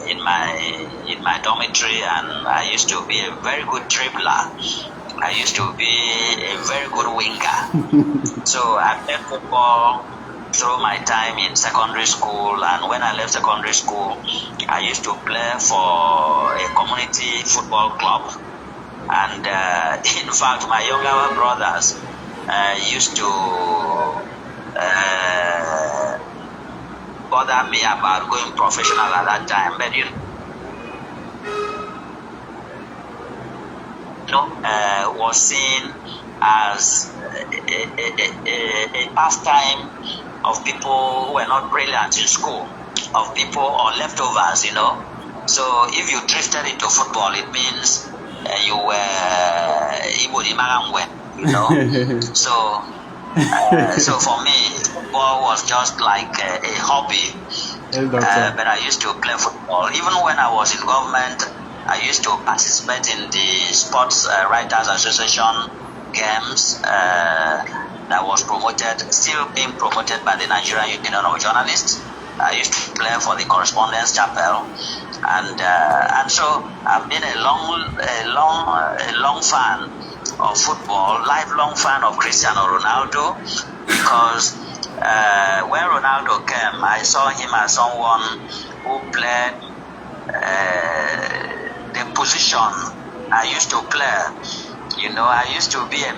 in my dormitory, and I used to be a very good dribbler. I used to be a very good winger. So I played football through my time in secondary school, and when I left secondary school, I used to play for a community football club. And in fact, my younger brothers used to bother me about going professional at that time, but was seen as a pastime of people who were not brilliant in school, of people or leftovers, So if you drifted into football, it means you were So so for me, football was just like a hobby. But I used to play football. Even when I was in government, I used to participate in the Sports Writers Association games that was still being promoted by the Nigerian Union of Journalists. I used to play for the Correspondence Chapel, and so I've been a long fan of football, lifelong fan of Cristiano Ronaldo, because when Ronaldo came, I saw him as someone who played the position I used to play. I used to be a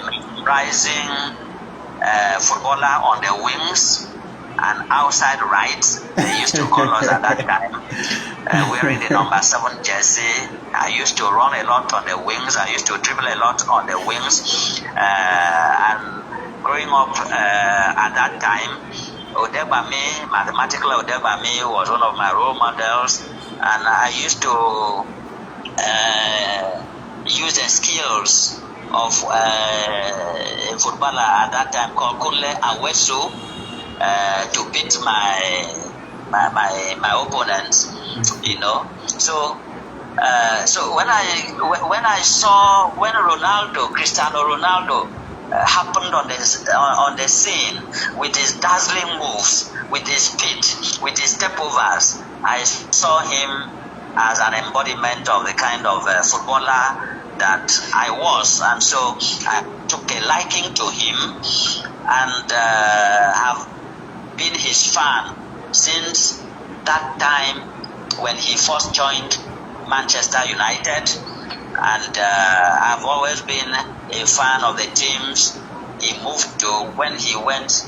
rising footballer on the wings and outside right. They used to call us at that time, wearing the number 7 jersey. I used to run a lot on the wings. I used to dribble a lot on the wings. And growing up at that time, mathematical Udeme was one of my role models, and I used to use the skills of a footballer at that time called Kunle Awesu to beat my opponents, So when I saw Cristiano Ronaldo happened on the scene with his dazzling moves, with his speed, with his stepovers, I saw him as an embodiment of the kind of footballer that I was, and so I took a liking to him and have been his fan since that time when he first joined Manchester United, and I've always been a fan of the teams he moved to. When he went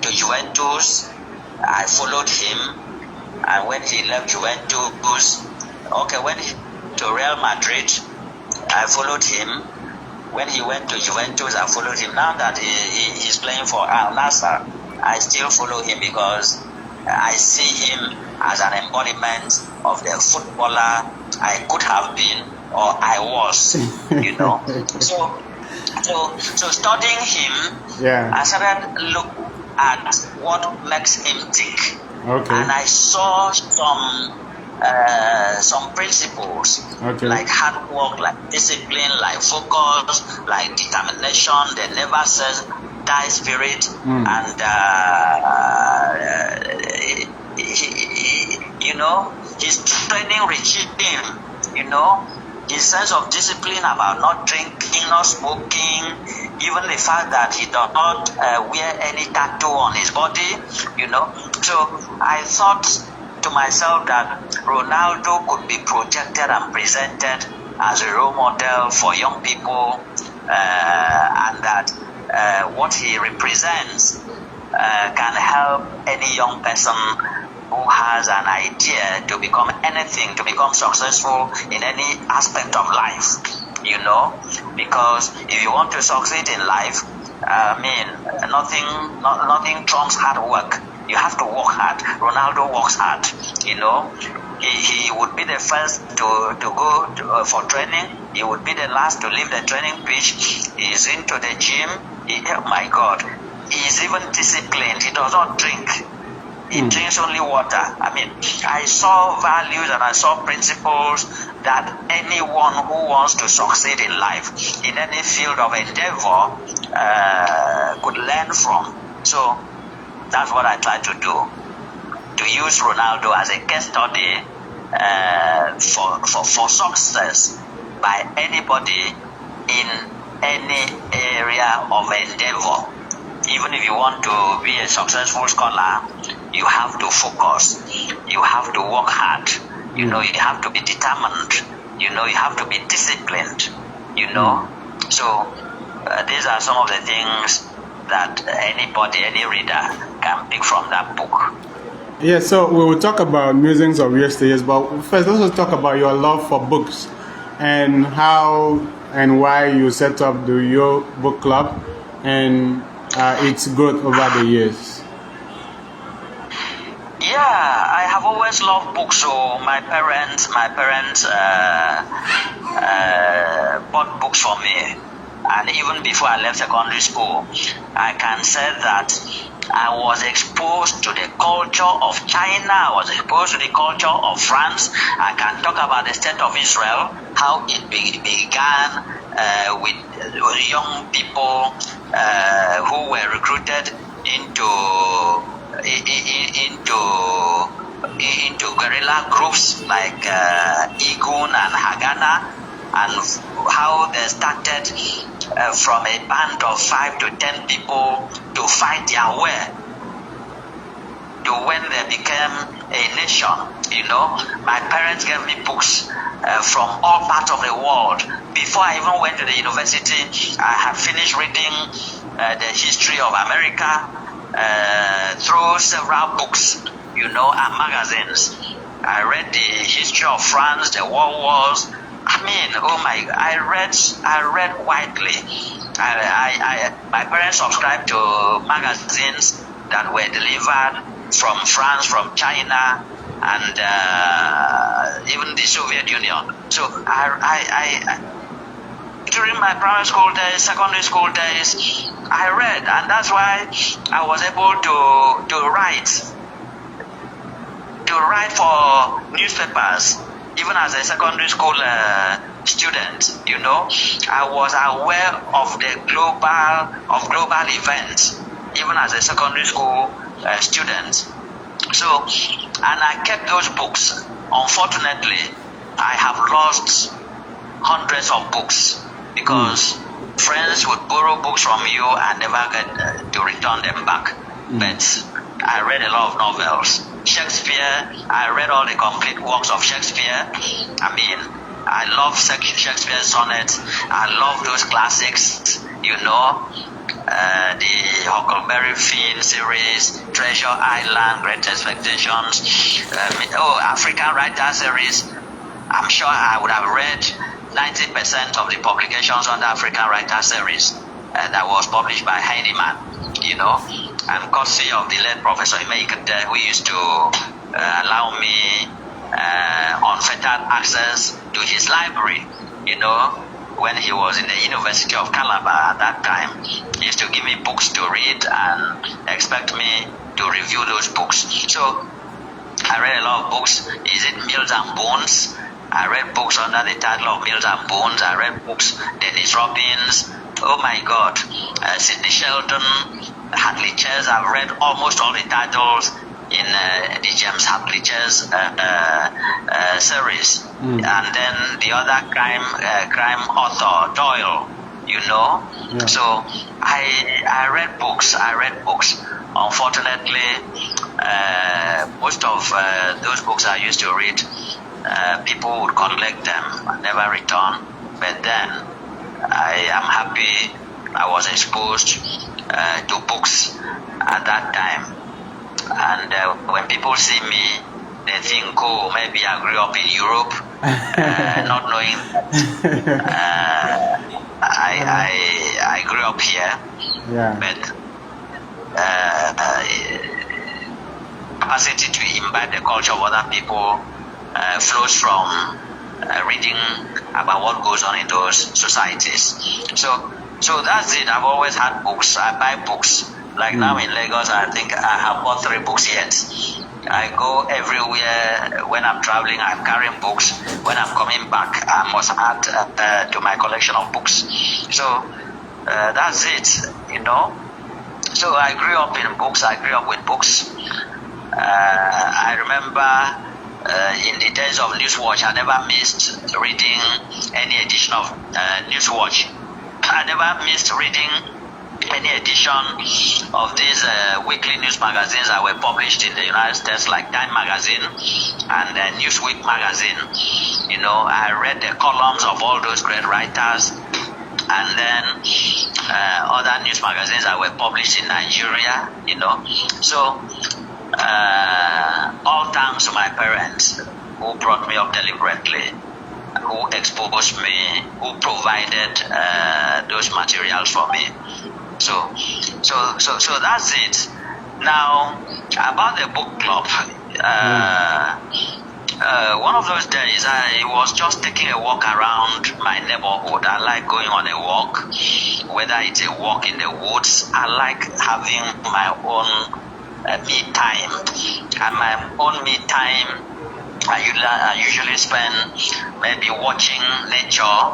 to Juventus, I followed him, and when he left Juventus, when he to Real Madrid, I followed him. When he went to Juventus, I followed him. Now that he's playing for Al Nassr, I still follow him because I see him as an embodiment of the footballer I could have been or I was, So studying him, I started looking at what makes him tick. And I saw some principles, like hard work, like discipline, like focus, like determination, the never says die spirit, and his training regime, his sense of discipline about not drinking, not smoking, even the fact that he does not wear any tattoo on his body, So I thought to myself that Ronaldo could be projected and presented as a role model for young people, and that what he represents can help any young person who has an idea to become anything, to become successful in any aspect of life, because if you want to succeed in life, nothing trumps hard work. You have to work hard. Ronaldo works hard, He would be the first to go for training. He would be the last to leave the training pitch. He's into the gym. Oh my God. He is even disciplined. He does not drink. It drinks only water. I mean, I saw values and I saw principles that anyone who wants to succeed in life, in any field of endeavor, could learn from. So that's what I try to do. To use Ronaldo as a case study for success by anybody in any area of endeavor. Even if you want to be a successful scholar, you have to focus. You have to work hard. You know, you have to be determined. You know, you have to be disciplined. You know, so these are some of the things that anybody, any reader can pick from that book.
Yeah, so we will talk about Musings of Yesteryears, but first let's talk about your love for books and how and why you set up the Udoh Book Club and its growth over the years.
Yeah, I have always loved books. So my parents bought books for me, and even before I left secondary school, I can say that I was exposed to the culture of China. I was exposed to the culture of France. I can talk about the state of Israel, how it began with young people who were recruited into guerrilla groups like Igun and Haganah, and how they started from a band of 5 to 10 people to fight their way to when they became a nation. You know, my parents gave me books from all parts of the world. Before I even went to the university, I had finished reading the history of America through several books, you know, and magazines. I read the history of France, the world wars. I mean, oh my! I read widely. My parents subscribed to magazines that were delivered from France, from China, and even the Soviet Union. So during my primary school days, secondary school days, I read, and that's why I was able to write for newspapers. Even as a secondary school student, you know, I was aware of the global events, even as a secondary school student. So, and I kept those books. Unfortunately, I have lost hundreds of books because friends would borrow books from you and never get to return them back. But I read a lot of novels. Shakespeare, I read all the complete works of Shakespeare. I mean, I love Shakespeare's sonnets. I love those classics, you know, the Huckleberry Finn series, Treasure Island, Great Expectations, African Writer series. I'm sure I would have read 90% of the publications on the African Writer series that was published by Heinemann, you know. And courtesy of the late Professor Imeikete, who used to allow me unfettered access to his library, you know, when he was in the University of Calabar at that time. He used to give me books to read and expect me to review those books. So I read a lot of books. Is it Mills and Bones? I read books under the title of Mills and Bones. I read books, Dennis Robbins, oh my God, Sidney Sheldon, Hadley Chase. I've read almost all the titles in the James Hadley Chase series. And then the other crime author, Doyle, you know.
Yeah.
So I read books. Unfortunately, most of those books I used to read, people would collect them and never return. But then I am happy I was exposed to books at that time. And when people see me, they think, oh, maybe I grew up in Europe, not knowing I grew up here.
Yeah.
But capacity to imbibe the culture of other people flows from reading about what goes on in those societies. So that's it. I've always had books. I buy books. Like now in Lagos, I think I have bought 3 books yet. I go everywhere. When I'm traveling, I'm carrying books. When I'm coming back, I must add to my collection of books. So that's it, you know. So I grew up in books. I grew up with books. I remember in the days of Newswatch, I never missed reading any edition of Newswatch. I never missed reading any edition of these weekly news magazines that were published in the United States, like Time Magazine and Newsweek Magazine. You know, I read the columns of all those great writers, and then other news magazines that were published in Nigeria, you know. So, all thanks to my parents who brought me up deliberately, who exposed me, who provided those materials for me. So that's it. Now, about the book club, one of those days I was just taking a walk around my neighborhood. I like going on a walk, whether it's a walk in the woods. I like having my own me time. And my own me time, I usually spend maybe watching nature,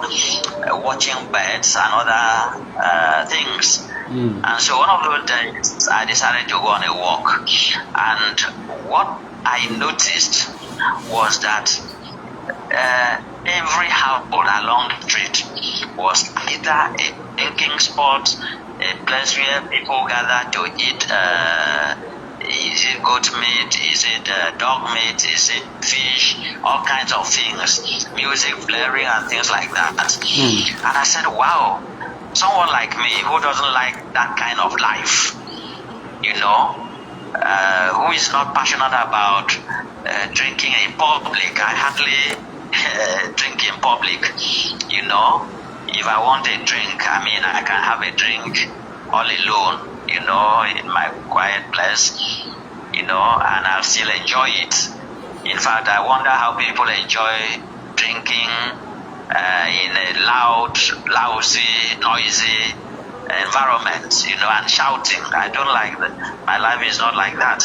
watching birds and other things. And so one of those days I decided to go on a walk, and what I noticed was that every household along the street was either a drinking spot, a place where people gather to eat. Is it goat meat? Is it dog meat? Is it fish? All kinds of things, music blaring and things like that. And I said, wow, someone like me who doesn't like that kind of life, you know, who is not passionate about drinking in public. I hardly drink in public, you know. If I want a drink, I mean, I can have a drink all alone, you know, in my quiet place, you know, and I'll still enjoy it. In fact, I wonder how people enjoy drinking in a loud, lousy, noisy environment, you know, and shouting. I don't like that. My life is not like that.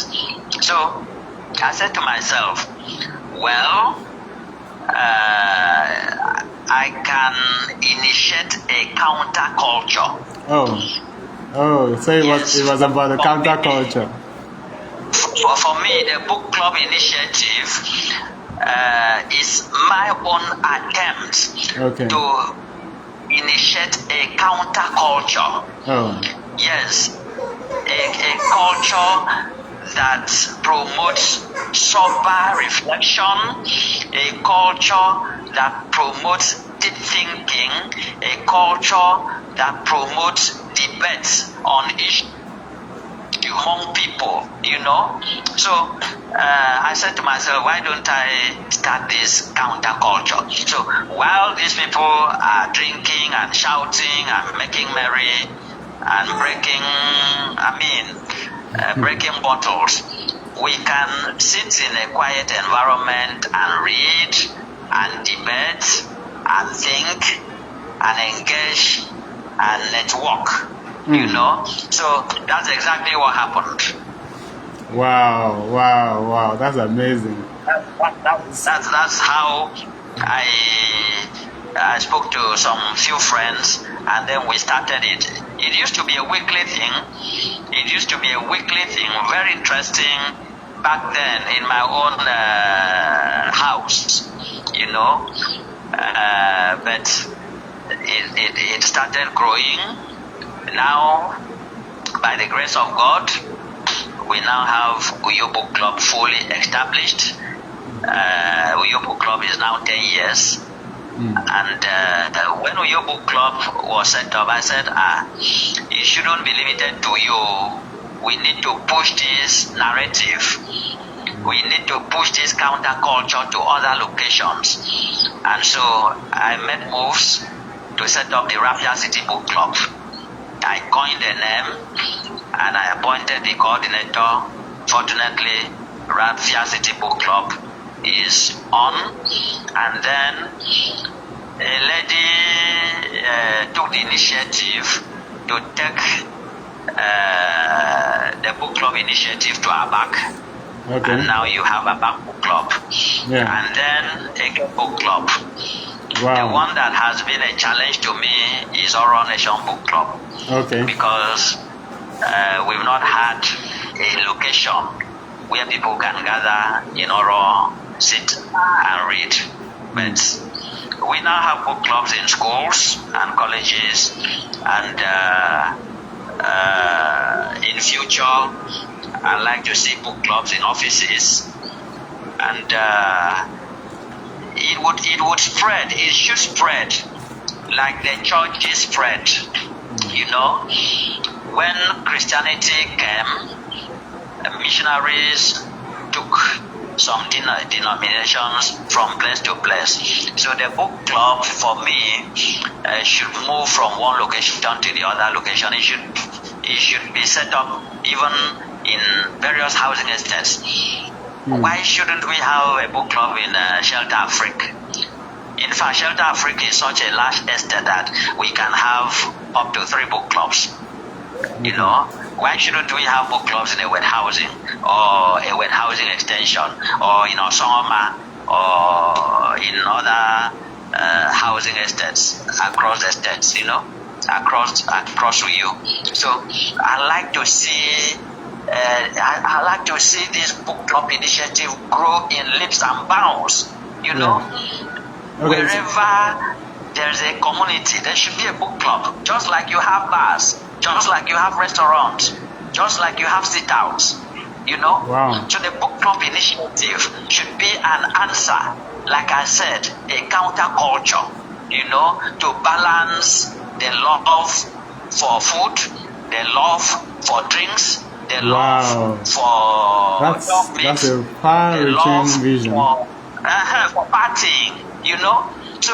So I said to myself, well, I can initiate a counterculture.
So it was about the counterculture.
For me, the book club initiative is my own attempt to initiate a counterculture. Yes, a culture that promotes sober reflection, a culture that promotes deep thinking, a culture that promotes debate on issues among people, you know. So I said to myself, why don't I start this counterculture? So while these people are drinking and shouting and making merry and breaking bottles, we can sit in a quiet environment and read and debate and think and engage and network, you know. So that's exactly what happened.
Wow, that's amazing.
That's how I spoke to some few friends, and then we started it. It used to be a weekly thing. Very interesting back then in my own house, you know. But it started growing. Now, by the grace of God, we now have Uyo Book Club fully established. Uyo Book Club is now 10 years. And when Uyo Book Club was set up, I said, it shouldn't be limited to you. We need to push this narrative. We need to push this counterculture to other locations. And so I made moves to set up the Raffia City Book Club. I coined the name and I appointed the coordinator. Fortunately, Raffia City Book Club is on. And then a lady took the initiative to take the book club initiative to ABAC.
Okay.
And now you have ABAC book club.
Yeah.
And then a book club.
Wow.
The one that has been a challenge to me is Oral Nation Book Club.
Okay.
Because we've not had a location where people can gather in Oral, sit and read. But we now have book clubs in schools and colleges, and in future I'd like to see book clubs in offices, and it would spread. It should spread like the church is spread. You know, when Christianity came, missionaries took some denominations from place to place. So the book club for me should move from one location to the other location. It should be set up even in various housing estates. Why shouldn't we have a book club in Shelter Afrique? In fact, Shelter Afrique is such a large estate that we can have up to 3 book clubs. You know, why shouldn't we have book clubs in a wet housing or a wet housing extension or in Osama or in other housing estates across the states, you know, across you. So I like to see this book club initiative grow in leaps and bounds, you know.
Okay.
Wherever there's a community, there should be a book club, just like you have bars, just like you have restaurants, just like you have sit-outs, you know.
Wow.
So the book club initiative should be an answer, like I said, a counterculture, you know, to balance the love for food, the love for drinks, the love for
that's a
the
far-reaching
love
vision.
for partying, you know. So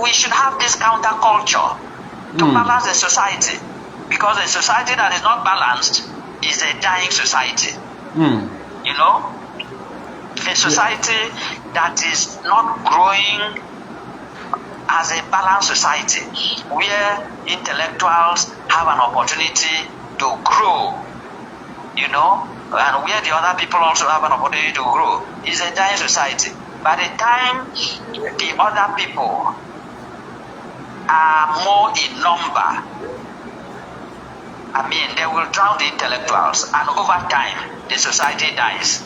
we should have this counterculture to balance the society, because a society that is not balanced is a dying society. You know, a society that is not growing as a balanced society, where intellectuals have an opportunity to grow, you know, and where the other people also have an opportunity to grow, is a dying society. By the time the other people are more in number, I mean, they will drown the intellectuals, and over time, the society dies.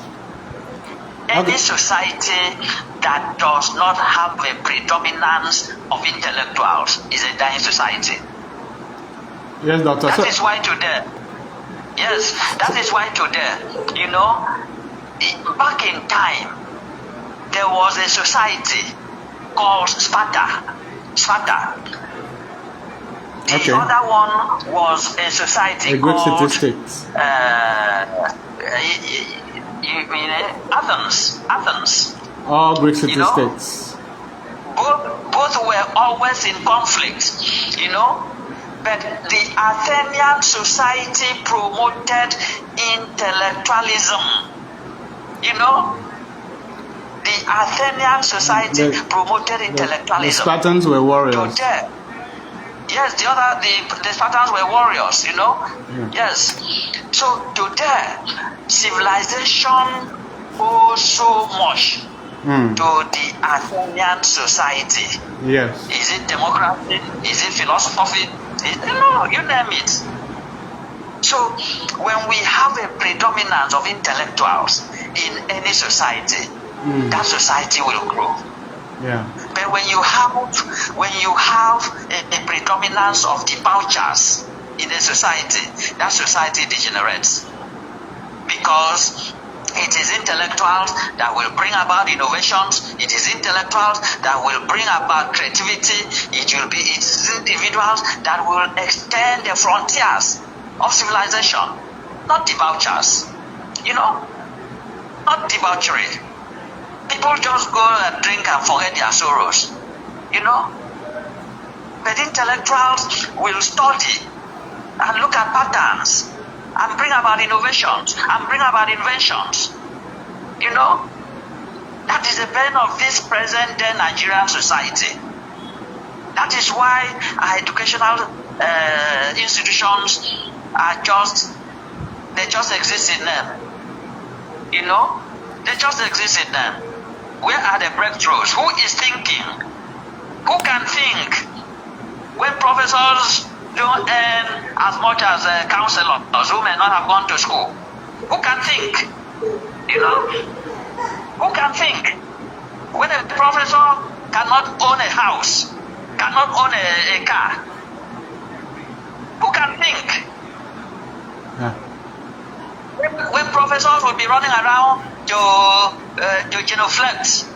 Any society that does not have a predominance of intellectuals is a dying society.
Yes, Doctor.
That is why today, you know, back in time, there was a society called Sparta. The other one was a society called Athens.
All Greek city-states.
Both were always in conflict, you know. But the Athenian society promoted intellectualism, you know. The Athenian society promoted intellectualism.
The Spartans were warriors.
Today, yes, the Spartans were warriors, you know. Yes. So today, civilization owes so much to the Athenian society.
Yes.
Is it democracy? Is it philosophy? No, you name it. So when we have a predominance of intellectuals in any society, that society will grow.
Yeah.
But when you have a predominance of debauchers in a society, that society degenerates, because it is intellectuals that will bring about innovations. It is intellectuals that will bring about creativity. It is individuals that will extend the frontiers of civilization, not debauchers. You know, not debauchery. People just go and drink and forget their sorrows. You know, but intellectuals will study and look at patterns and bring about innovations and bring about inventions. You know, that is the pain of this present day Nigerian society. That is why our educational institutions they just exist in them. You know, they just exist in them. Where are the breakthroughs? Who is thinking? Who can think? When professors don't earn as much as counselors who may not have gone to school, who can think? You know, who can think? When a professor cannot own a house, cannot own a car, who can think?
Yeah.
When professors will be running around to genuflect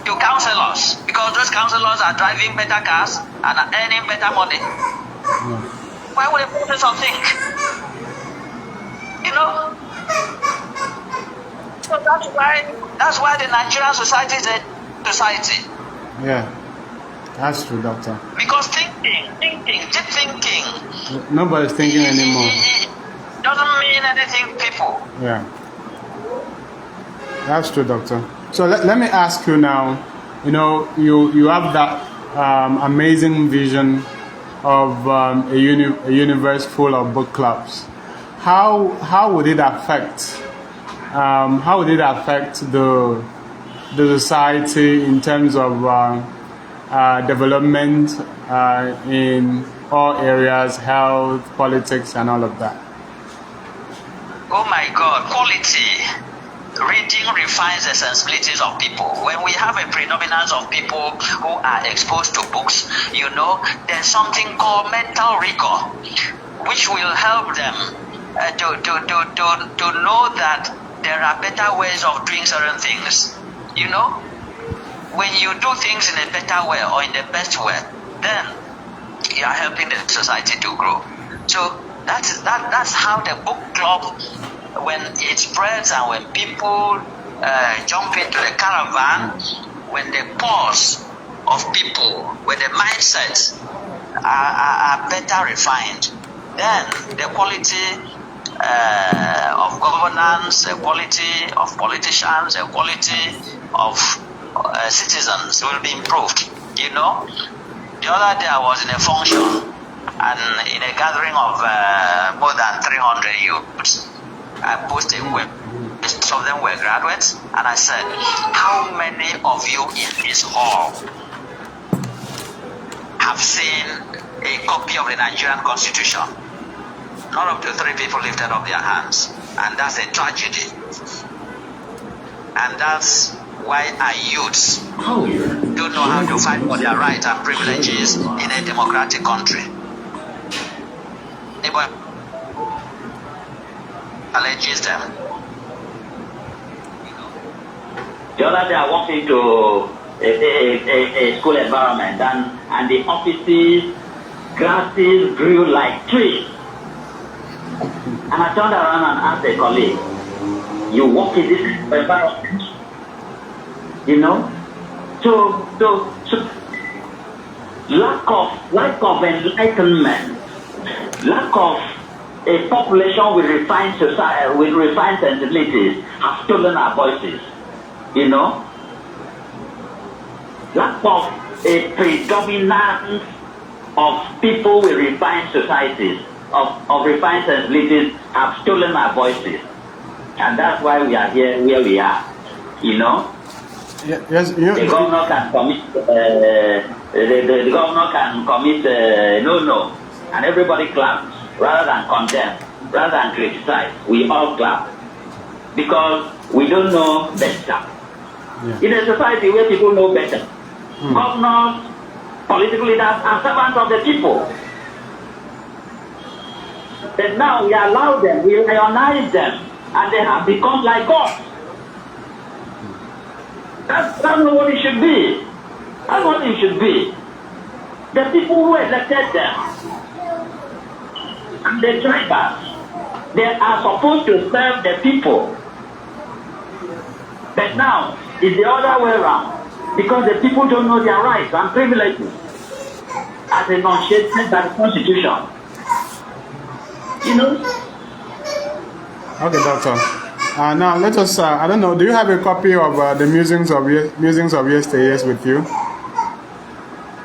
to counselors because those counselors are driving better cars and are earning better money.
Yeah.
Why would a professor think? You know? So that's why the Nigerian society is a society.
Yeah. That's true, doctor.
Because deep thinking.
Nobody's thinking anymore.
It doesn't mean anything, people.
Yeah. That's true, doctor. So let me ask you now, you know, you have that amazing vision of a universe full of book clubs. How would it affect the society in terms of development in all areas, health, politics, and all of that?
Oh my God, quality. Reading refines the sensibilities of people. When we have a predominance of people who are exposed to books, you know, there's something called mental rigor, which will help them to know that there are better ways of doing certain things. You know, when you do things in a better way or in the best way, then you are helping the society to grow. So that's how the book club, when it spreads and when people jump into the caravan, when the pulse of people, when the mindsets are better refined, then the quality of governance, the quality of politicians, the quality of citizens will be improved. You know, the other day I was in a function and in a gathering of more than 300 youths. I posted most of them were graduates, and I said, how many of you in this hall have seen a copy of the Nigerian Constitution? Not up to 3 people lifted up their hands, and that's a tragedy. And that's why our youths don't know how to fight for their rights and privileges in a democratic country. Anybody alleges them?
The other day I walked into a school environment and the offices, grasses grew like trees. And I turned around and asked a colleague, you work in this environment? You know? So lack of enlightenment, lack of a population with refined society, with refined sensibilities, have stolen our voices. You know, lack of a predominance of people with refined societies, of refined sensibilities, have stolen our voices, and that's why we are here where we are. You know,
Yes.
the governor can commit, the governor can commit no, and everybody claps rather than condemn, rather than criticize. We all clap because we don't know better.
Yeah.
In a society where people know better, governors, political leaders are servants of the people. But now we allow them, we lionize them, and they have become like God. That's not what it should be. That's what it should be. The people who elected them, and the tribals, they are supposed to serve the people. But now, it's the other way around, because the people don't know their rights and privileges as enunciated by the Constitution. You know?
Okay, doctor. Now let us. I don't know. Do you have a copy of the Musings of Yesteryears with you?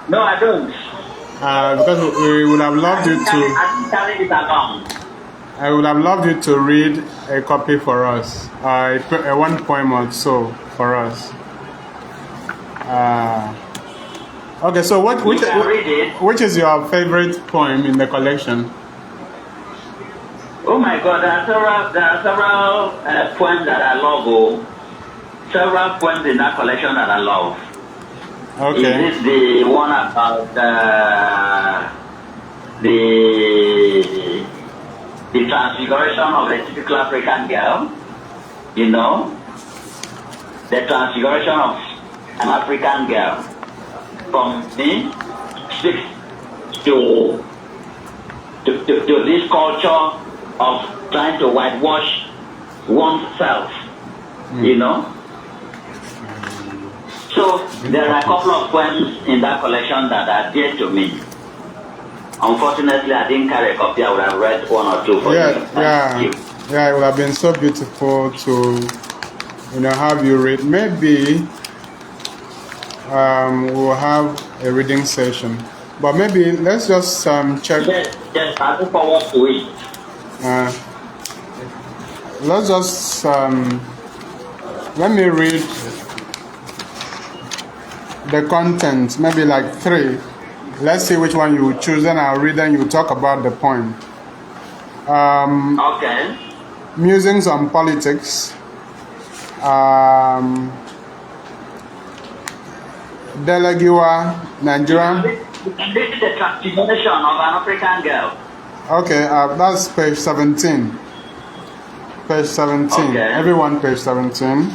No, I don't.
Because we would have loved you to.
I didn't carry it along.
I would have loved you to read a copy for us, one poem or so for us. Okay, so which is your favorite poem in the collection?
Oh my God, there are several poems that I love. Several poems in that collection that I love.
Okay.
Is this the one about the transfiguration of a typical African girl? You know, the transfiguration of an African girl from me speaks to this culture of trying to whitewash oneself, you know. So there are a couple of poems in that collection that are dear to me. Unfortunately, I didn't carry a copy. I would have read one or two for you.
Yeah, it would have been so beautiful to, have you read. Maybe we'll have a reading session, but maybe let's just check.
Yes, I look forward to it.
Let's just let me read the content, maybe like 3. Let's see which one you choose, and I'll read and you talk about the poem.
Okay.
Musings on Politics. Delagiwa, Nigeria.
This is the transfiguration of an African girl.
Okay, that's page 17. Page 17.
Okay.
Everyone, page 17.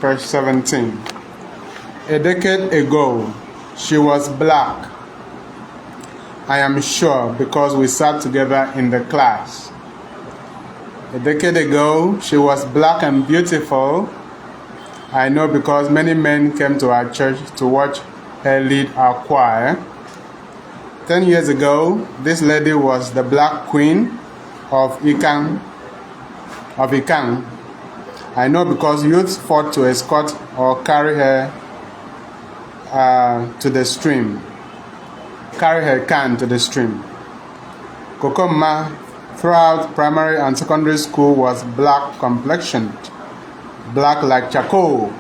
Page 17. A decade ago, she was black. I am sure because we sat together in the class. A decade ago, she was black and beautiful. I know because many men came to our church to watch her lead our choir. 10 years ago, this lady was the black queen of Ikang. I know because youths fought to escort or carry her to the stream. Carry her can to the stream. Kokoma throughout primary and secondary school was black complexioned, black like charcoal.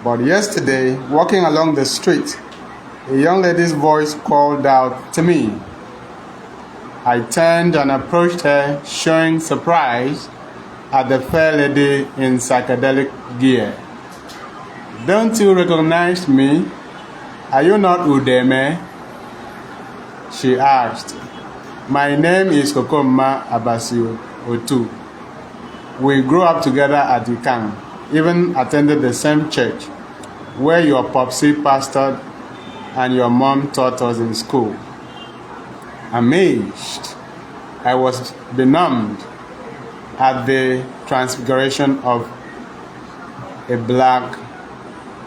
But yesterday, walking along the street, a young lady's voice called out to me. I turned and approached her, showing surprise at the fair lady in psychedelic gear. Don't you recognize me? Are you not Udeme? She asked. My name is Kokoma Abasio Otu. We grew up together at Ikang, even attended the same church where your popsy pastored and your mom taught us in school. Amazed, I was benumbed at the transfiguration of a black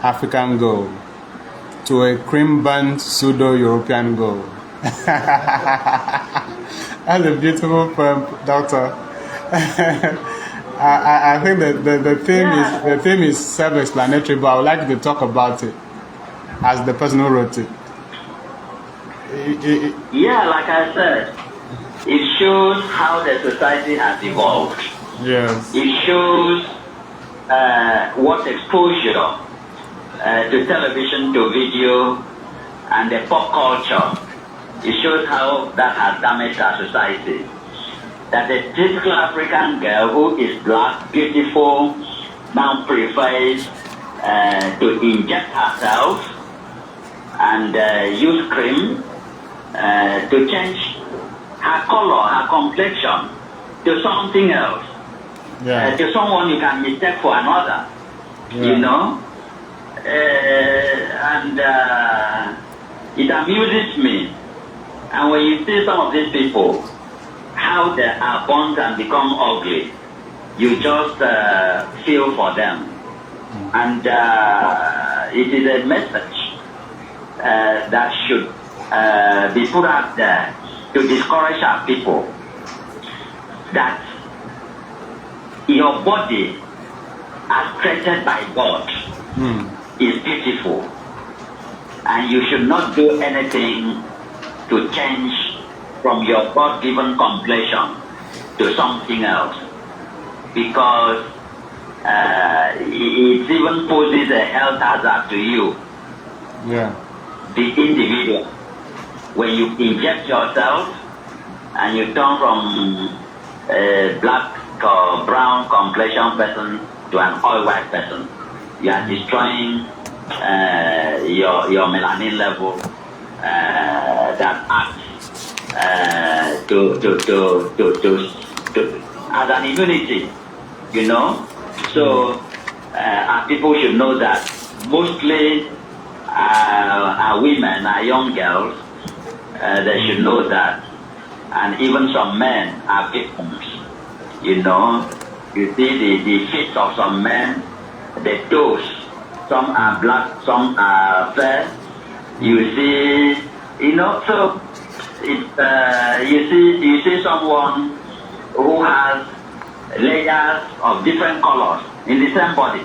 African girl to a cream-burned pseudo-European girl. That's a beautiful poem, Doctor. I think that the theme is self-explanatory, but I would like you to talk about it as the person who wrote it.
Yeah, like I said, it shows how the society has evolved.
Yes.
It shows what exposure to television, to video, and the pop culture. It shows how that has damaged our society. That the typical African girl who is black, beautiful, now prefers to inject herself and use cream to change her color, her complexion to something else.
Yeah.
To someone you can mistake for another.
Yeah.
You know? And it amuses me. And when you see some of these people, how they are born and become ugly, you just feel for them. And it is a message that should be put out there to discourage our people that your body, as created by God, is beautiful, and you should not do anything to change from your God-given complexion to something else, because it even poses a health hazard to you, the individual. When you inject yourself and you turn from a black or brown complexion person to an oil white person, you are destroying your melanin level that acts as an immunity, you know. So people should know that mostly our women, our young girls, they should know that, and even some men are victims, you know. You see the feet of some men, the toes, some are black, some are fair. You see, you know, so it, you see someone who has layers of different colors in the same body.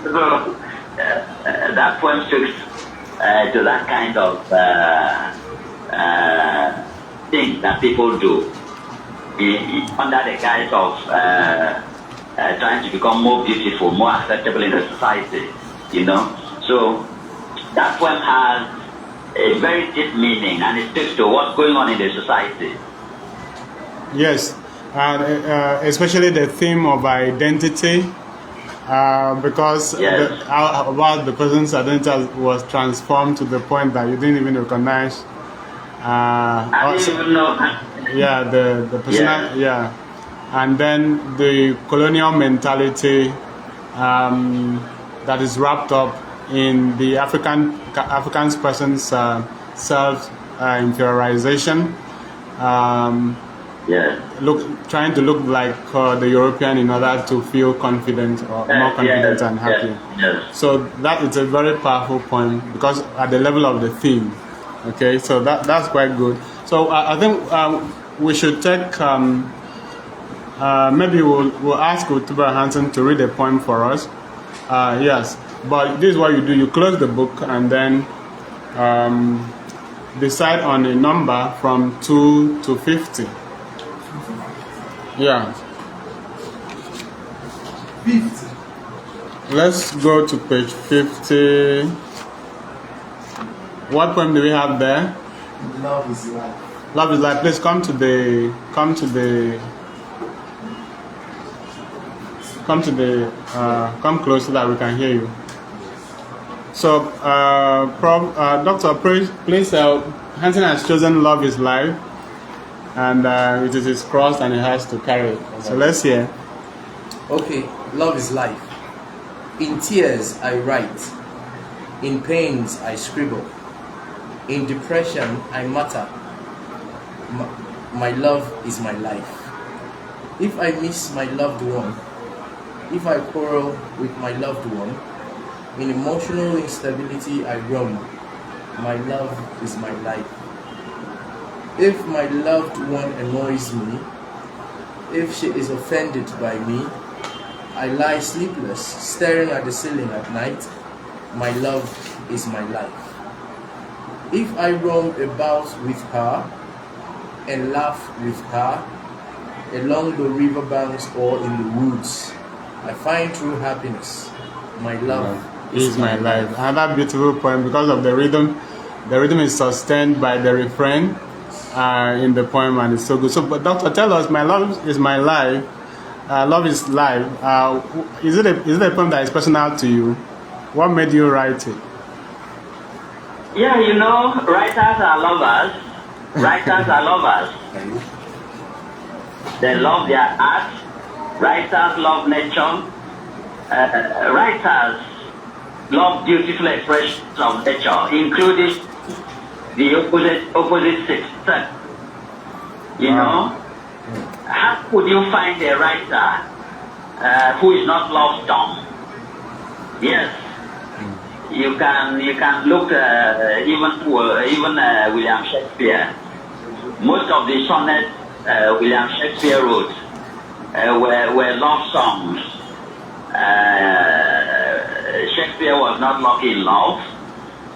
So that poem speaks to that kind of thing that people do under the guise of trying to become more beautiful, more acceptable in the society, you know. So that poem has a very deep meaning, and it speaks to what's going on in the society.
Yes, especially the theme of identity, because about the person's identity was transformed to the point that you didn't even recognize.
I didn't even know.
Yeah, the personal, and then the colonial mentality that is wrapped up in the African person's self inferiorization. Trying to look like the European in order to feel confident or more confident and happy. So that is a very powerful point, because at the level of the theme. Okay, so that's quite good. So I think we should take maybe we'll ask Utuba Hansen to read a poem for us. Yes, but this is what you do: you close the book and then decide on a number from 2 to 50. Yeah.
50.
Let's go to page 50. What poem do we have there?
Love is life.
Love is life. Please come close so that we can hear you. So, Doctor, please, Hansen has chosen Love is Life, and it is his cross and he has to carry it. So let's hear.
Okay, love is life. In tears I write, in pains I scribble, in depression I mutter, my love is my life. If I miss my loved one, if I quarrel with my loved one, in emotional instability I roam, my love is my life. If my loved one annoys me, if she is offended by me, I lie sleepless, staring at the ceiling at night, my love is my life. If I roam about with her and laugh with her, along the riverbanks or in the woods, I find true happiness. My love
is my life. Another beautiful poem, because of the rhythm. The rhythm is sustained by the refrain in the poem, and it's so good. So, but Doctor, tell us, my love is my life. Love is life. Is it a poem that is personal to you? What made you write it?
Yeah, you know, writers are lovers. Writers are lovers. They love their art. Writers love nature. Writers love beautiful expressions of nature, including the opposite sex. You know, how could you find a writer who is not love storm? Yes, you can look even William Shakespeare. Most of the sonnets William Shakespeare wrote were love songs. Shakespeare was not lucky in love,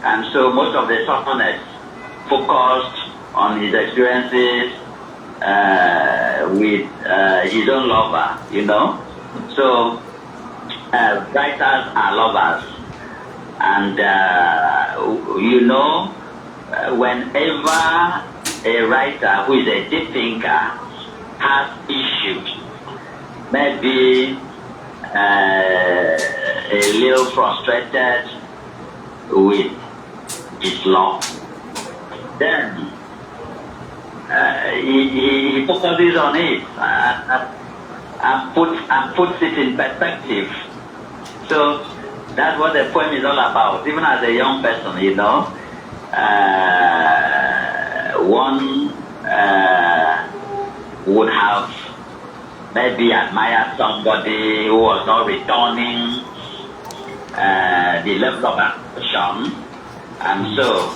and so most of the sonnets focused on his experiences with his own lover, you know. So writers are lovers, and you know, whenever a writer who is a deep thinker has issues, maybe a little frustrated with his love, then he focuses on it and puts it in perspective. So that's what the poem is all about. Even as a young person, you know, one would have maybe admired somebody who was not returning the level of affection, and so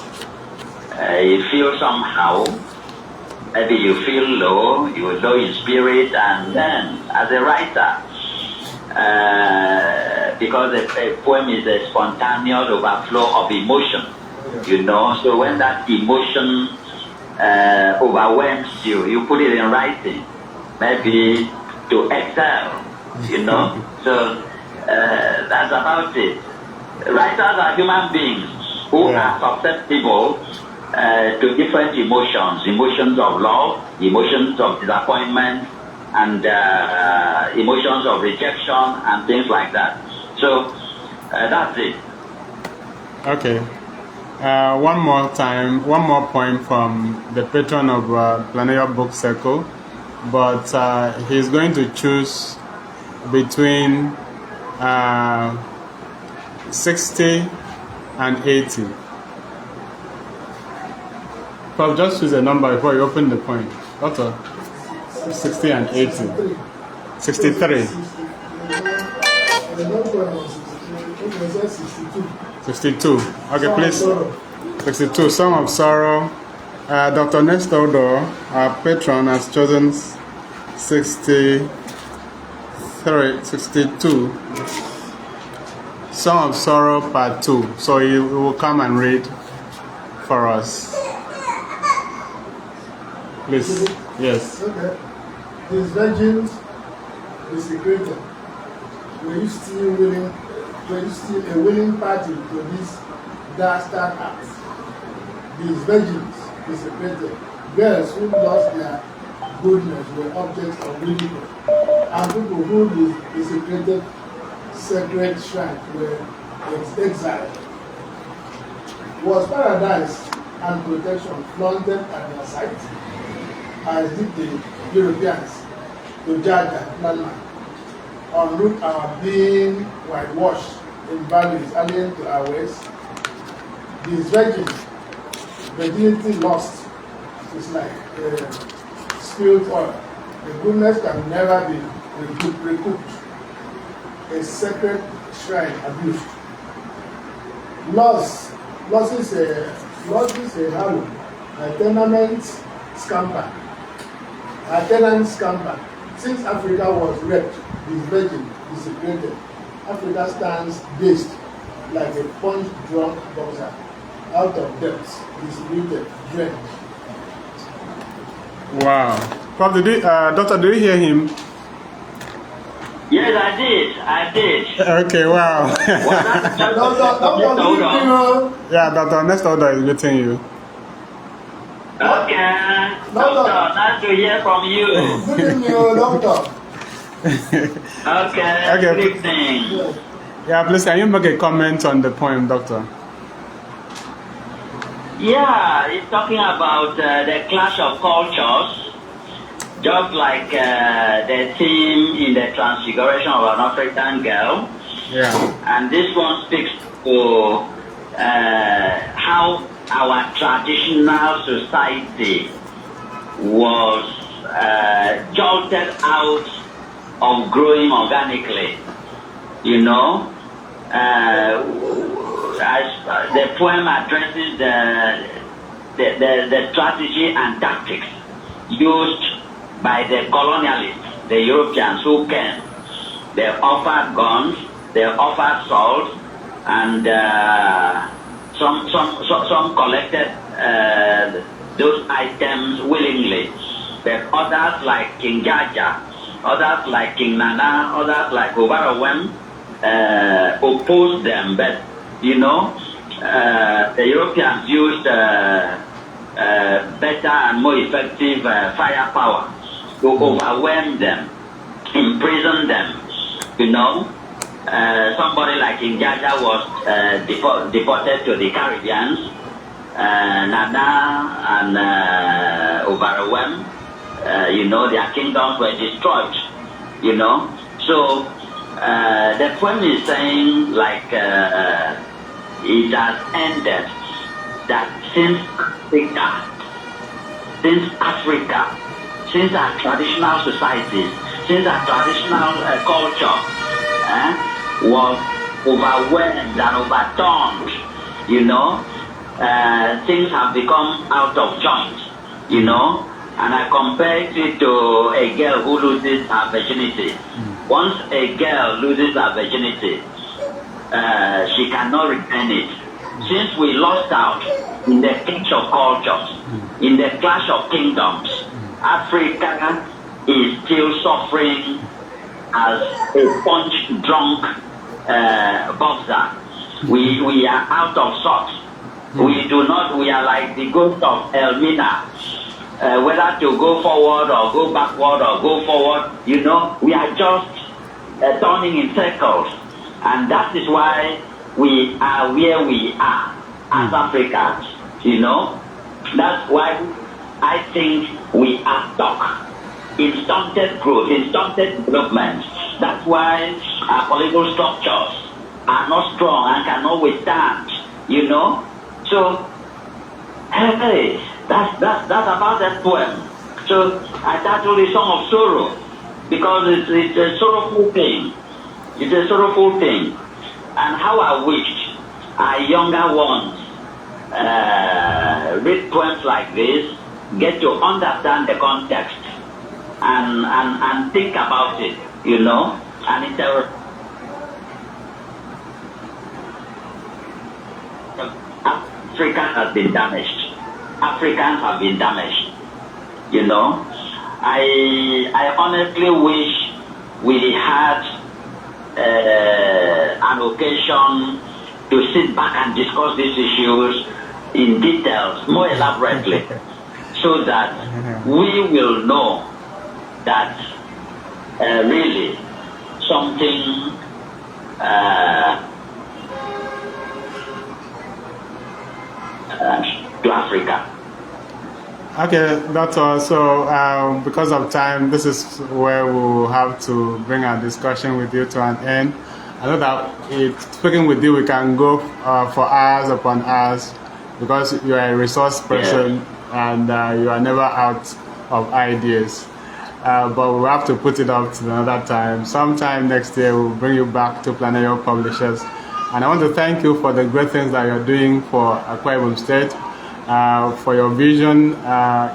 you feel somehow, maybe you feel low, you're low in spirit, and then as a writer, because a poem is a spontaneous overflow of emotion, you know, so when that emotion overwhelms you, you put it in writing, maybe to excel, you know. So that's about it. Writers are human beings who are susceptible to different emotions, emotions of love, emotions of disappointment, and emotions of rejection and things like that. So that's it.
Okay. One more poem from the patron of Planeyo Book Circle, but he's going to choose between 60 and 80. Prof, just choose a number before you open the poem. Doctor, 60 and 80. 63. 62. Okay, please. 62. Song of Sorrow. Dr. Nestor Udoh, our patron, has chosen 62. Song of Sorrow, Part 2. So he will come and read for us. Please. Yes.
Okay. These virgins desecrated. Were you still a willing party to this dastard act? These virgins desecrated. Girls who lost their goodness were objects of ridicule, and people who desecrated sacred shrines were exiled. Was paradise and protection flaunted at their sight, as did the Europeans to judge and plan en route our being whitewashed in valleys alien to our ways? These virgins, virginity lost is like spilled oil. The goodness can never be recouped. A sacred shrine abused. Loss is a hallowed. A tenant scamper. Since Africa was wrecked, this virgin desecrated. Africa stands dazed like a punch-drunk boxer, out of depth, distributed, drenched.
Wow. Prof, Doctor, did you hear him?
Yes, I did.
Okay, wow. Yeah, Dr. Nestor Udoh is greeting you.
Okay. Doctor, nice to hear from you.
Good evening, doctor.
Okay, good evening.
Yeah, please, can you make a comment on the poem, Doctor?
Yeah, it's talking about the clash of cultures, just like the theme in the Transfiguration of an African Girl.
Yeah.
And this one speaks to how our traditional society was jolted out of growing organically, you know. As the poem addresses the strategy and tactics used by the colonialists, the Europeans who came. They offered guns, they offered salt, and some collected those items willingly. But others like King Jaja, others like King Nana, others like Obarawem opposed them. But you know, the Europeans used better and more effective firepower to overwhelm them, imprison them. You know, somebody like King Jaja was deported to the Caribbean. Nana and Obarawem, you know, their kingdoms were destroyed. You know, so the poem is saying like it has ended. That since Africa, since our traditional societies, since our traditional culture was overwhelmed and overturned, you know, things have become out of joint, you know, and I compare it to a girl who loses her virginity. Once a girl loses her virginity, she cannot regain it. Since we lost out in the clash of cultures, in the clash of kingdoms, Africa is still suffering as a punch-drunk boxer. We are out of sorts. We are like the ghost of Elmina. Whether to go forward or go backward or go forward, you know, we are just turning in circles. And that is why we are where we are as Africans, you know. That's why I think we are stuck in stunted growth, in stunted development. That's why our political structures are not strong and cannot withstand, you know. So, hey, that's about that poem. So I titled it Song of Sorrow because it's a sorrowful thing. It's a sorrowful thing. And how I wished our younger ones read poems like this, get to understand the context and think about it, you know. And it's Africa has been damaged. Africans have been damaged, you know. I honestly wish we had an occasion to sit back and discuss these issues in details, more elaborately, so that we will know that really something to Africa.
Okay, Doctor. So, because of time, this is where we'll have to bring our discussion with you to an end. I know that speaking with you, we can go for hours upon hours because you are a resource person and you are never out of ideas. But we'll have to put it up to another time. Sometime next year, we'll bring you back to Planeyo Publishers. And I want to thank you for the great things that you're doing for Akwa Ibom State. For your vision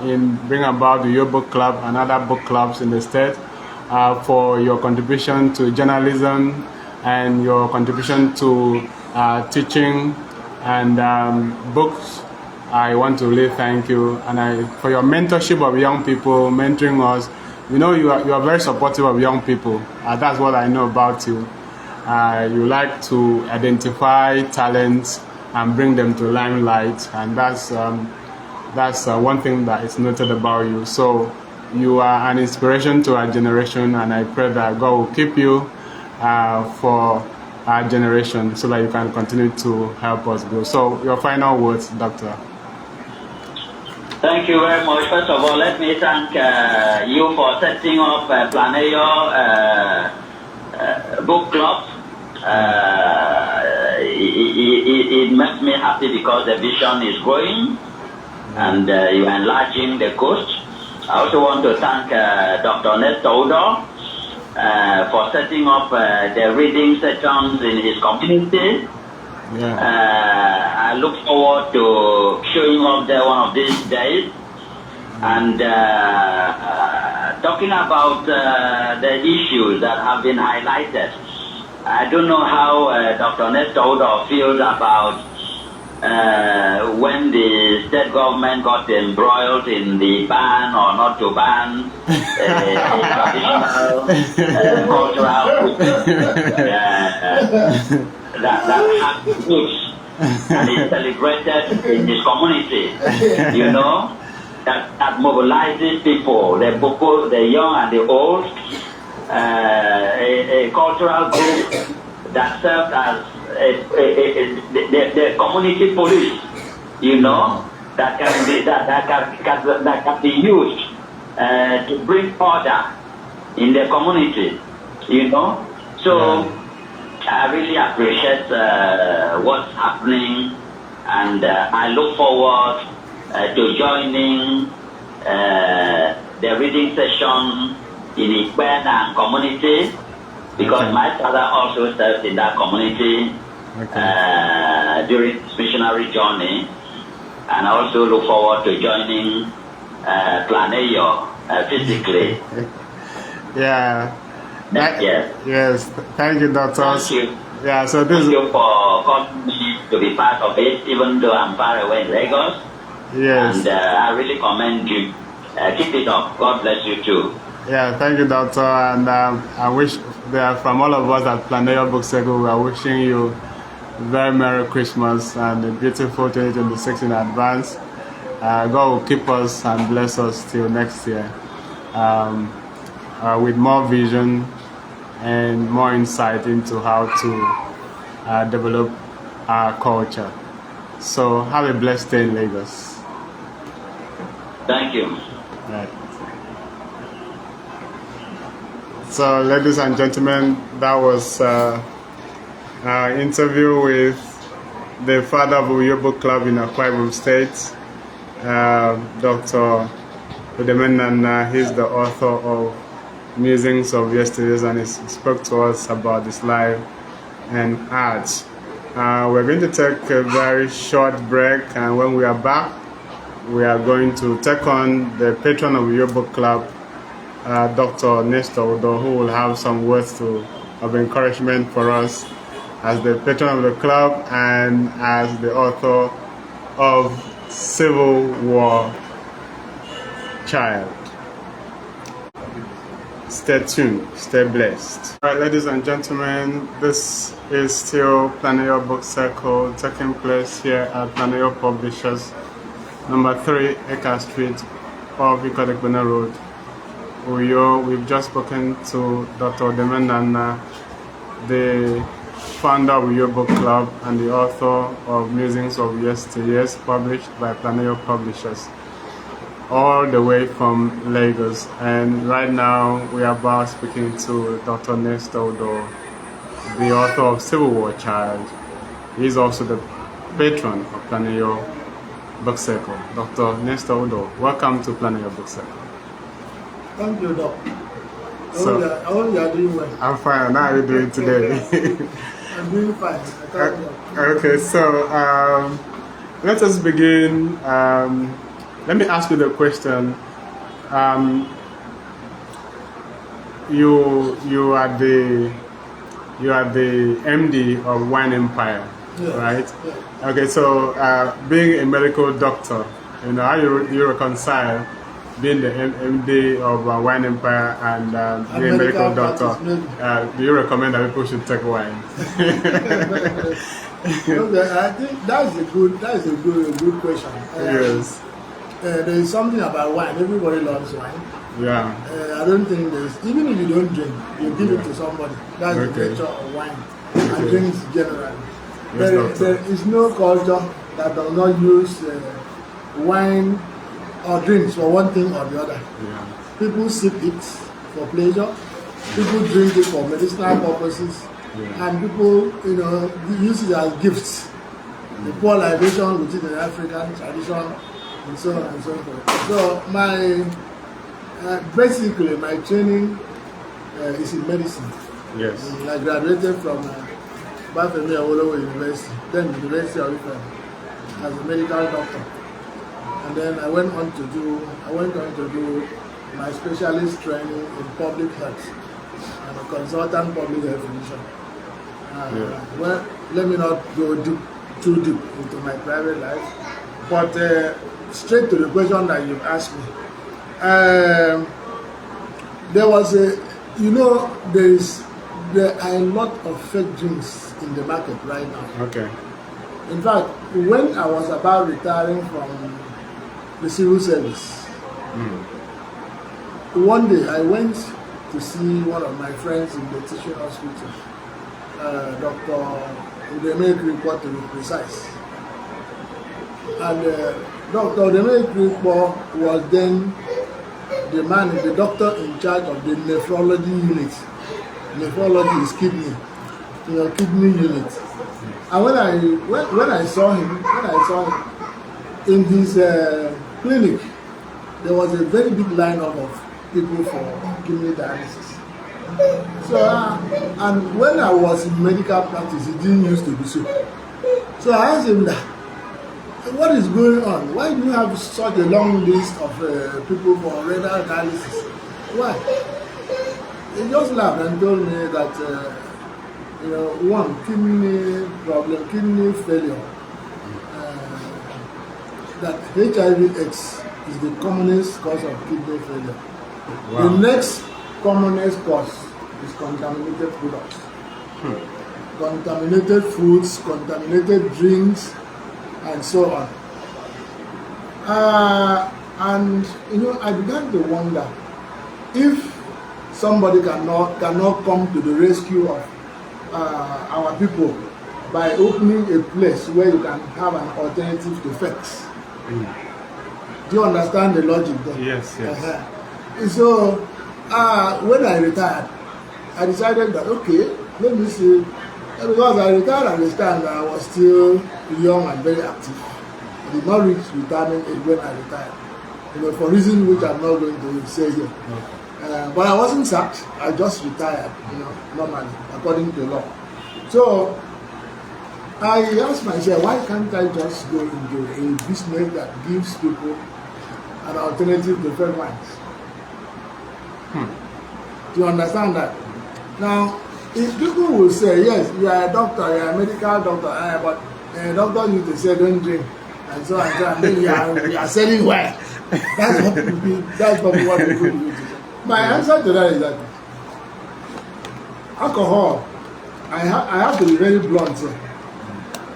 in bringing about the Uyoh Book Club and other book clubs in the state, for your contribution to journalism and your contribution to teaching and books. I want to really thank you, and for your mentorship of young people, mentoring us. You know, you are very supportive of young people. That's what I know about you. You like to identify talents and bring them to limelight, and that's one thing that is noted about you. So you are an inspiration to our generation, and I pray that God will keep you for our generation so that you can continue to help us grow. So your final words, Doctor.
Thank you very much. First of all, let me thank you for setting up Planeyo Book Club. It makes me happy because the vision is growing and you are enlarging the coast. I also want to thank Dr. Nestor Udoh for setting up the reading sessions in his community. I look forward to showing up there one of these days and talking about the issues that have been highlighted. I don't know how Dr. Nestor Udoh feels about when the state government got embroiled in the ban or not to ban traditional cultural that has roots and is celebrated in this community, you know, that mobilizes people, the young and the old, a cultural group that serves as the community police, you know, that can be used to bring order in the community, you know. So I really appreciate what's happening, and I look forward to joining the reading session in Ikwen community, because my father also served in that community during his missionary journey, and I also look forward to joining Planeyo physically.
Yeah.
Yes.
Yes. Thank you, Doctor.
Thank you.
Yeah. So this.
Thank you for calling me to be part of it, even though I'm far away in Lagos.
Yes.
And I really commend you. Keep it up. God bless you too.
Yeah, thank you, Doctor. And I wish from all of us at Planeyo Book Circle, we are wishing you a very Merry Christmas and a beautiful 2026 in advance. God will keep us and bless us till next year with more vision and more insight into how to develop our culture. So have a blessed day in Lagos.
Thank you.
Right. So, ladies and gentlemen, that was our interview with the father of Uyo Book Club in Akwa Ibom State, Dr. Udeme Nana. He's the author of Musings of Yesteryears, and he spoke to us about his life and art. We're going to take a very short break, and when we are back, we are going to take on the patron of Uyo Book Club, Dr. Nestor Udoh, who will have some words of encouragement for us as the patron of the club and as the author of Civil War Child. Stay tuned, stay blessed. All right, ladies and gentlemen, this is still Planeyo Book Circle taking place here at Planeyo Publishers, number 3 Eka Street, off Ikodekbena Road, Uyo. We've just spoken to Dr. Udeme Nana, the founder of Uyo Book Club and the author of Musings of Yesteryears, published by Planeyo Publishers, all the way from Lagos. And right now we are about speaking to Dr. Nestor Udoh, the author of Civil War Child. He's also the patron of Planeyo Book Circle. Dr. Nestor Udoh, welcome to Planeyo Book Circle.
Thank you, Doc.
So,
I hope you are doing well.
I'm fine. How are you doing today?
I'm doing fine.
Okay, so let us begin. Let me ask you the question. You are the MD of Wine Empire,
Yeah.
right?
Yeah.
Okay, so being a medical doctor, you know, how you reconcile being the MD of Wine Empire and being a medical doctor? Do you recommend that people should take wine?
Okay, I think that's a good question.
Yes.
There is something about wine. Everybody loves wine.
Yeah.
I don't think there's, even if you don't drink, you give it to somebody. That's the
Okay.
nature of wine and drinks generally.
Yes,
There is no culture that does not use wine or drinks for one thing or the other.
Yeah.
People sip it for pleasure. People drink it for medicinal purposes.
Yeah.
And people, you know, use it as gifts. The pour libation within the African tradition, and so on and so forth. So basically my training is in medicine.
Yes.
I graduated from Planeyo University, then University of Ife, as a medical doctor. And then I went on to do my specialist training in public health. I'm a consultant public health physician. Well, let me not go deep too deep into my private life. But straight to the question that you've asked me. There was there are a lot of fake drinks in the market right now.
Okay.
In fact, when I was about retiring from the civil service, one day I went to see one of my friends in the teaching hospital, Dr. Udeme Nana, to be precise. And Dr. Udeme Nana was then the doctor in charge of the nephrology unit. Nephrology is kidney, kidney unit. And when I saw him in his clinic, there was a very big lineup of people for kidney dialysis. So, and when I was in medical practice, it didn't used to be so. So I asked him that, what is going on? Why do you have such a long list of people for renal dialysis? Why? He just laughed and told me that, one, kidney problem, kidney failure, that HIV/AIDS is the commonest cause of kidney failure. Wow. The next commonest cause is contaminated products. Contaminated foods, contaminated drinks, and so on. And I began to wonder if somebody cannot come to the rescue of our people by opening a place where you can have an alternative to facts. Do you understand the logic there?
Yes, yes.
So when I retired, I decided that okay, let me see. Because I retired at the time that I was still young and very active. I did not reach retirement age when I retired. For reasons which I'm not going to say here. Okay. But I wasn't sacked. I just retired, normally, according to law. So I asked myself, why can't I just go into a business that gives people an alternative to fair wines? Do you understand that? Now, if people will say, yes, you are a doctor, you are a medical doctor, but a doctor used to say, don't drink, and so on, and then you are selling wine. That's what people do. That's what people do. My answer to that is that alcohol, I have to be very blunt here.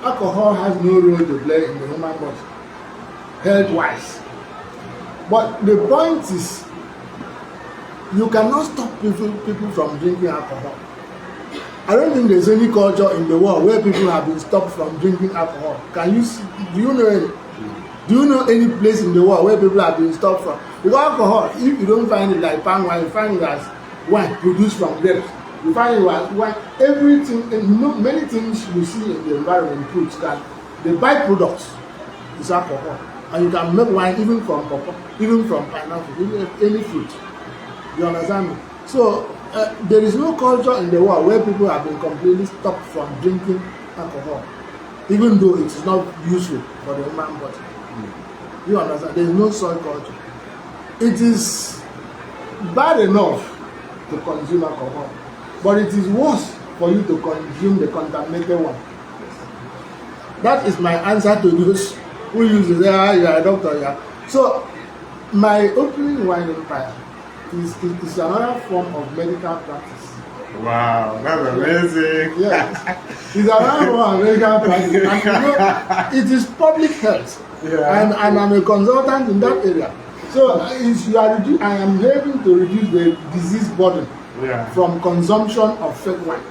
Alcohol has no role to play in the human body, health-wise. But the point is, you cannot stop people from drinking alcohol. I don't think there's any culture in the world where people have been stopped from drinking alcohol. Can you see, do you know any place in the world where people have been stopped from? Because alcohol, if you don't find it like palm wine, you find it as wine produced from grapes. You find it as wine. Everything, many things you see in the environment, fruits, the byproducts is alcohol. And you can make wine even from pawpaw, even from pineapple, even any fruit. You understand me? So there is no culture in the world where people have been completely stopped from drinking alcohol, even though it is not useful for the human body. You understand? There is no such culture. It is bad enough to consume alcohol, but it is worse for you to consume the contaminated one. That is my answer to those who use to say, you are a doctor, yeah. So my opening wine empire is another form of medical practice.
Wow, that's amazing.
Yeah, it's another form of medical practice. And it is public health. Yeah. And I'm a consultant in that area. So I am helping to reduce the disease burden from consumption of fake wines.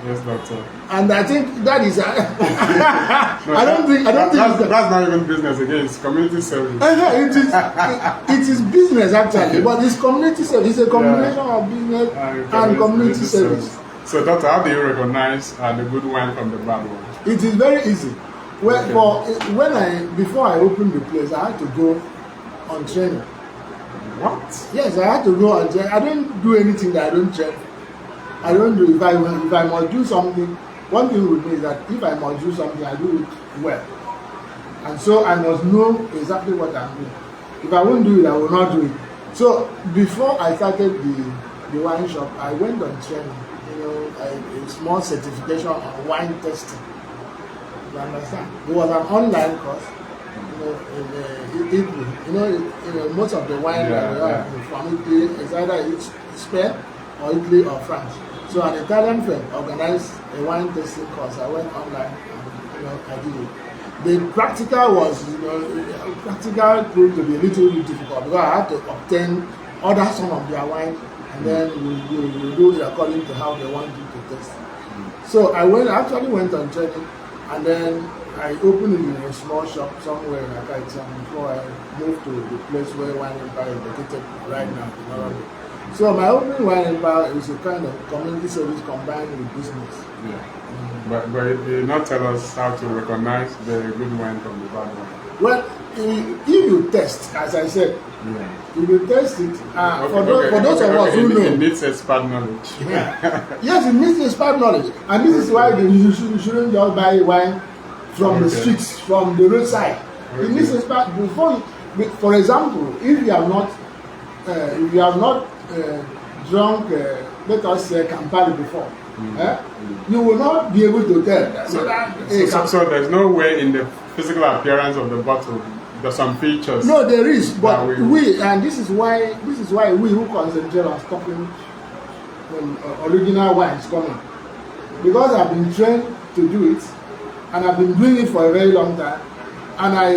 Yes, doctor.
And I think that is. I don't think
that's not even business again. It's community service.
It is business actually, but it's community service. It's a combination of business and community service.
So, doctor, how do you recognize the good wine from the bad one?
It is very easy. Before I opened the place, I had to go on training.
What?
Yes, I had to go on training. I don't do anything that I don't train. I don't do. If I must do something, one thing with me is that if I must do something, I do it well. And so I must know exactly what I'm doing. If I won't do it, I will not do it. So before I started the wine shop, I went on training, a small certification on wine testing. You understand? It was an online course. In Italy. Most of the wine that we have from Italy is either Spain or Italy or France. So an Italian friend organized a wine tasting course. I went online and I did it. The practical was, practical proved to be a little bit difficult because I had to order some of their wine and then we do it according to how they want you to taste. So I actually went on training and then I opened it in a small shop somewhere in Akaitiam before I moved to the place where Wine Empire is located right now in Nairobi. So my opening Wine Empire is a kind of community service combined with business.
Yeah. But you did not tell us how to recognize the good wine from the bad wine.
Well, if you test, as I said, if you test it, for those of us who know,
it needs expert knowledge.
Yes, it needs expert knowledge, and this is why you shouldn't just buy wine from the streets, from the roadside. It needs expert before. For example, if you have not drunk, let us say Campari before. You will not be able to tell.
So there's no way in the physical appearance of the bottle. There's some features.
No, there is, but this is why we who concentrate on stopping original wines coming, because I've been trained to do it, and I've been doing it for a very long time, and I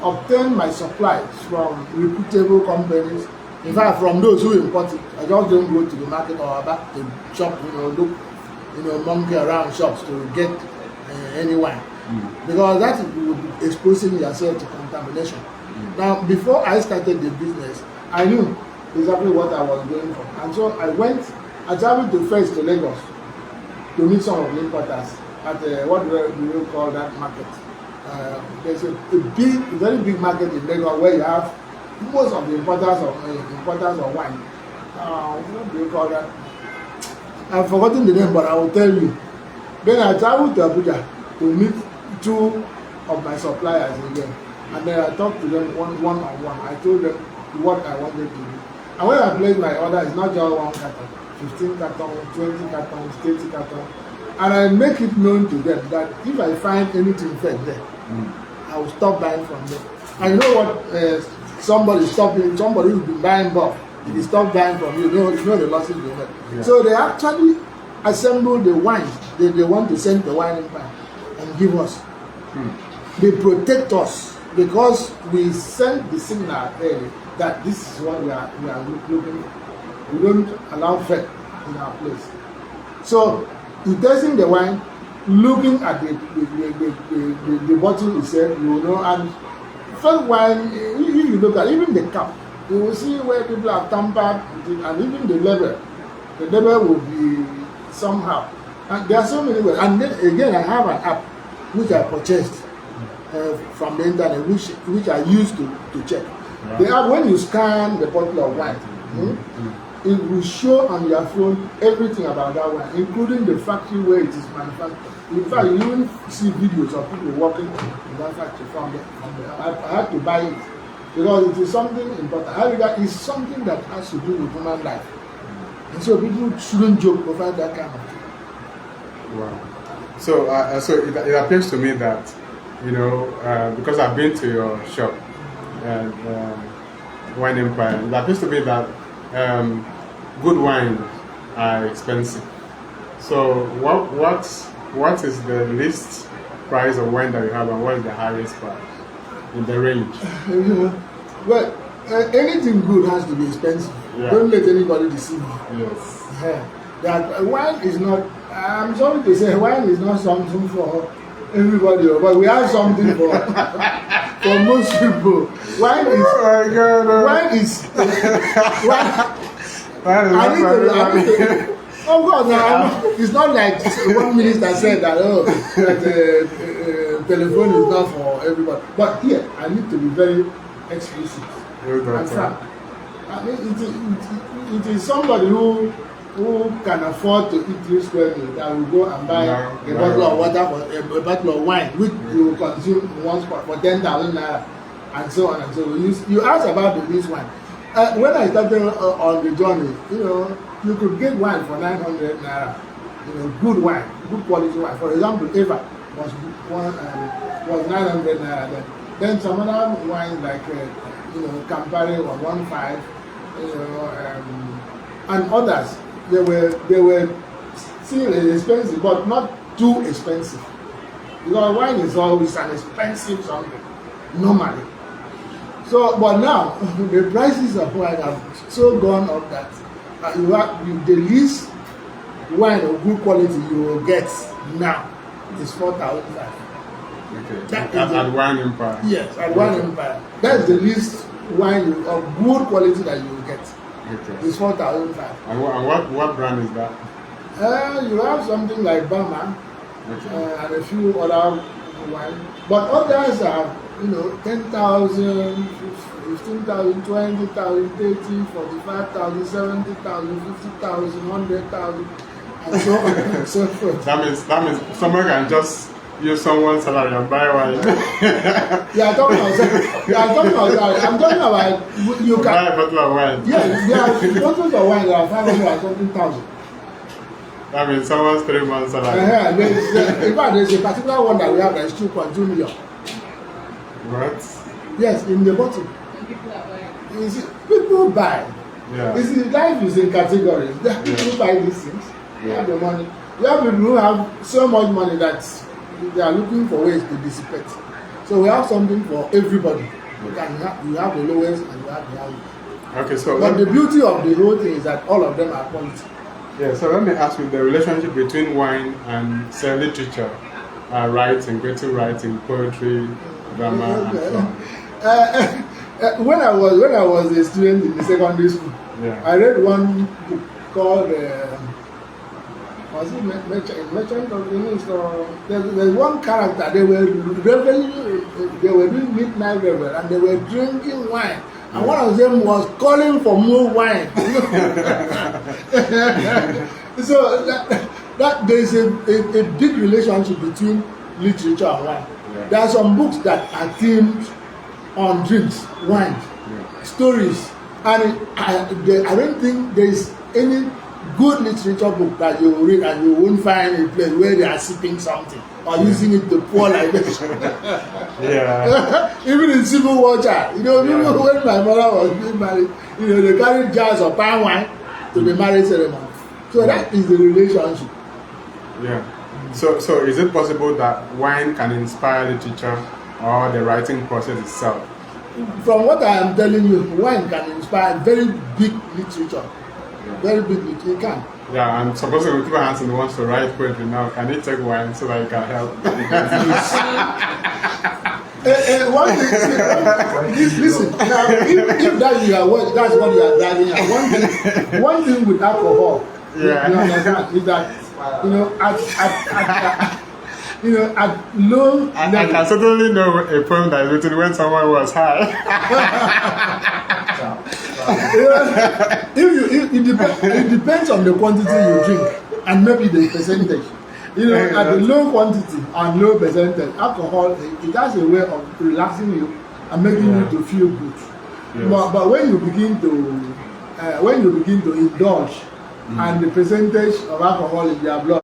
obtain my supplies from reputable companies. In fact, from those who import it, I just don't go to the market or back to shop, look, monkey around shops to get any wine. Because that would be exposing yourself to contamination. Now, before I started the business, I knew exactly what I was going for. And so I traveled to Lagos to meet some of the importers at what do you call that market? There's a very big market in Lagos where you have most of the importers of wine. What do you call that? I've forgotten the name, but I will tell you. Then I traveled to Abuja to meet two of my suppliers again, and then I talked to them one-on-one. I told them what I wanted to do. And when I placed my order, it's not just one carton, 15 cartons, 20 cartons, 30 cartons. And I make it known to them that if I find anything fake there, I will stop buying from them. And you know what? Somebody who's been buying bulk, if you stop buying from you, you know the losses they make. Yeah. So they actually assemble the wines they want to send the wine empire and give us. They protect us because we send the signal early that this is what we are looking for. We don't allow fake in our place. So you tasting the wine, looking at the bottle itself, you will know. And first wine, if you look at even the cap, you will see where people have tampered with it, and even the label will be somehow. And there are so many ways. And then again, I have an app which I purchased from the internet, which I used to check. Yeah. The app, when you scan the bottle of wine, it will show on your phone everything about that wine, including the factory where it is manufactured. In fact, you even see videos of people working in that factory from there. I had to buy it because it is something important. It's something that has to do with human life. And so people shouldn't joke over that kind of thing.
Wow. So it appears to me that, because I've been to your shop, Wine Empire, it appears to me that good wines are expensive. So what is the least price of wine that you have, and what is the highest price in the range?
Well, anything good has to be expensive. Yeah. Don't let anybody deceive you.
Yes.
That wine is not. I'm sorry to say, wine is not something for everybody, but we have something for most people. Wine is. Oh my God! Wine is. Of course, it's not like one minister said that telephone is not for everybody. But here, I need to be very explicit and frank. I mean, it is somebody who can afford to eat 3 square meals that will go and buy a bottle of water for a bottle of wine, which you will consume in one spot for 10,000 naira, and so on and so on. You asked about the least wine. When I started on the journey, you could get wine for 900 naira. Good wine, good quality wine. For example, Eva was 900 naira then. Then some other wines like Campari was 1.5, and others they were still expensive, but not too expensive. Because wine is always an expensive something normally. So, but now the prices of wine have so gone up that the least wine of good quality you will get now is 4,500.
Okay. At Wine Empire.
Yes, at Wine Empire. That's the least wine of good quality that you will get.
Okay.
It's 4,500.
And what brand is that?
You have something like Bama,
Okay.
and a few other wine, but others are 10,000, 15,000, 20,000, 30,000, 45,000, 70,000, 50,000, 100,000, and so on and so forth.
That means someone can just use someone's salary and buy wine.
I'm talking about you can
buy a bottle of wine.
Yeah, there are bottles of wine that are 500 and something thousand.
That means someone's 3 months salary.
In fact, there's a particular one that we have that is 2.2 million.
What?
Yes, in the bottle. You see, people buy.
Yeah.
You see, life is in categories. There are people who buy these things. They have the money. You have people who have so much money that they are looking for ways to dissipate. So we have something for everybody. You have the lowest and you have the highest.
Okay, so
But the beauty of the whole thing is that all of them are quality.
yeah, so let me ask you the relationship between wine and say literature, writing, creative writing, poetry, drama, and so on.
When I was a student in the secondary school,
Yeah.
I read one book called was it Merchant of Venice, or there's one character. They were doing midnight revel and they were drinking wine, and one of them was calling for more wine. So that there's a big relationship between literature and wine.
Yeah.
There are some books that are themed on drinks, wine, stories, and I don't think there is any good literature book that you will read and you won't find a place where they are sipping something or using it to pour like this.
Yeah.
Even in civil water, when my mother was being married, they carried jars of palm wine to the marriage ceremony. So that is the relationship.
Yeah. So is it possible that wine can inspire literature or the writing process itself?
From what I am telling you, wine can inspire very big literature. Very big literature. It can.
Yeah, and supposing we keep our hands and wants to write poetry now, can he take wine so that he can help?
One thing, listen. Now, if that's what you are driving at. One thing with alcohol, you understand, is that at low
I can certainly know a poem that is written when someone was high.
It depends on the quantity you drink and maybe the percentage. At the low quantity and low percentage, alcohol it has a way of relaxing you and making you to feel good. Yes. But when you begin to indulge and the percentage of alcohol in your blood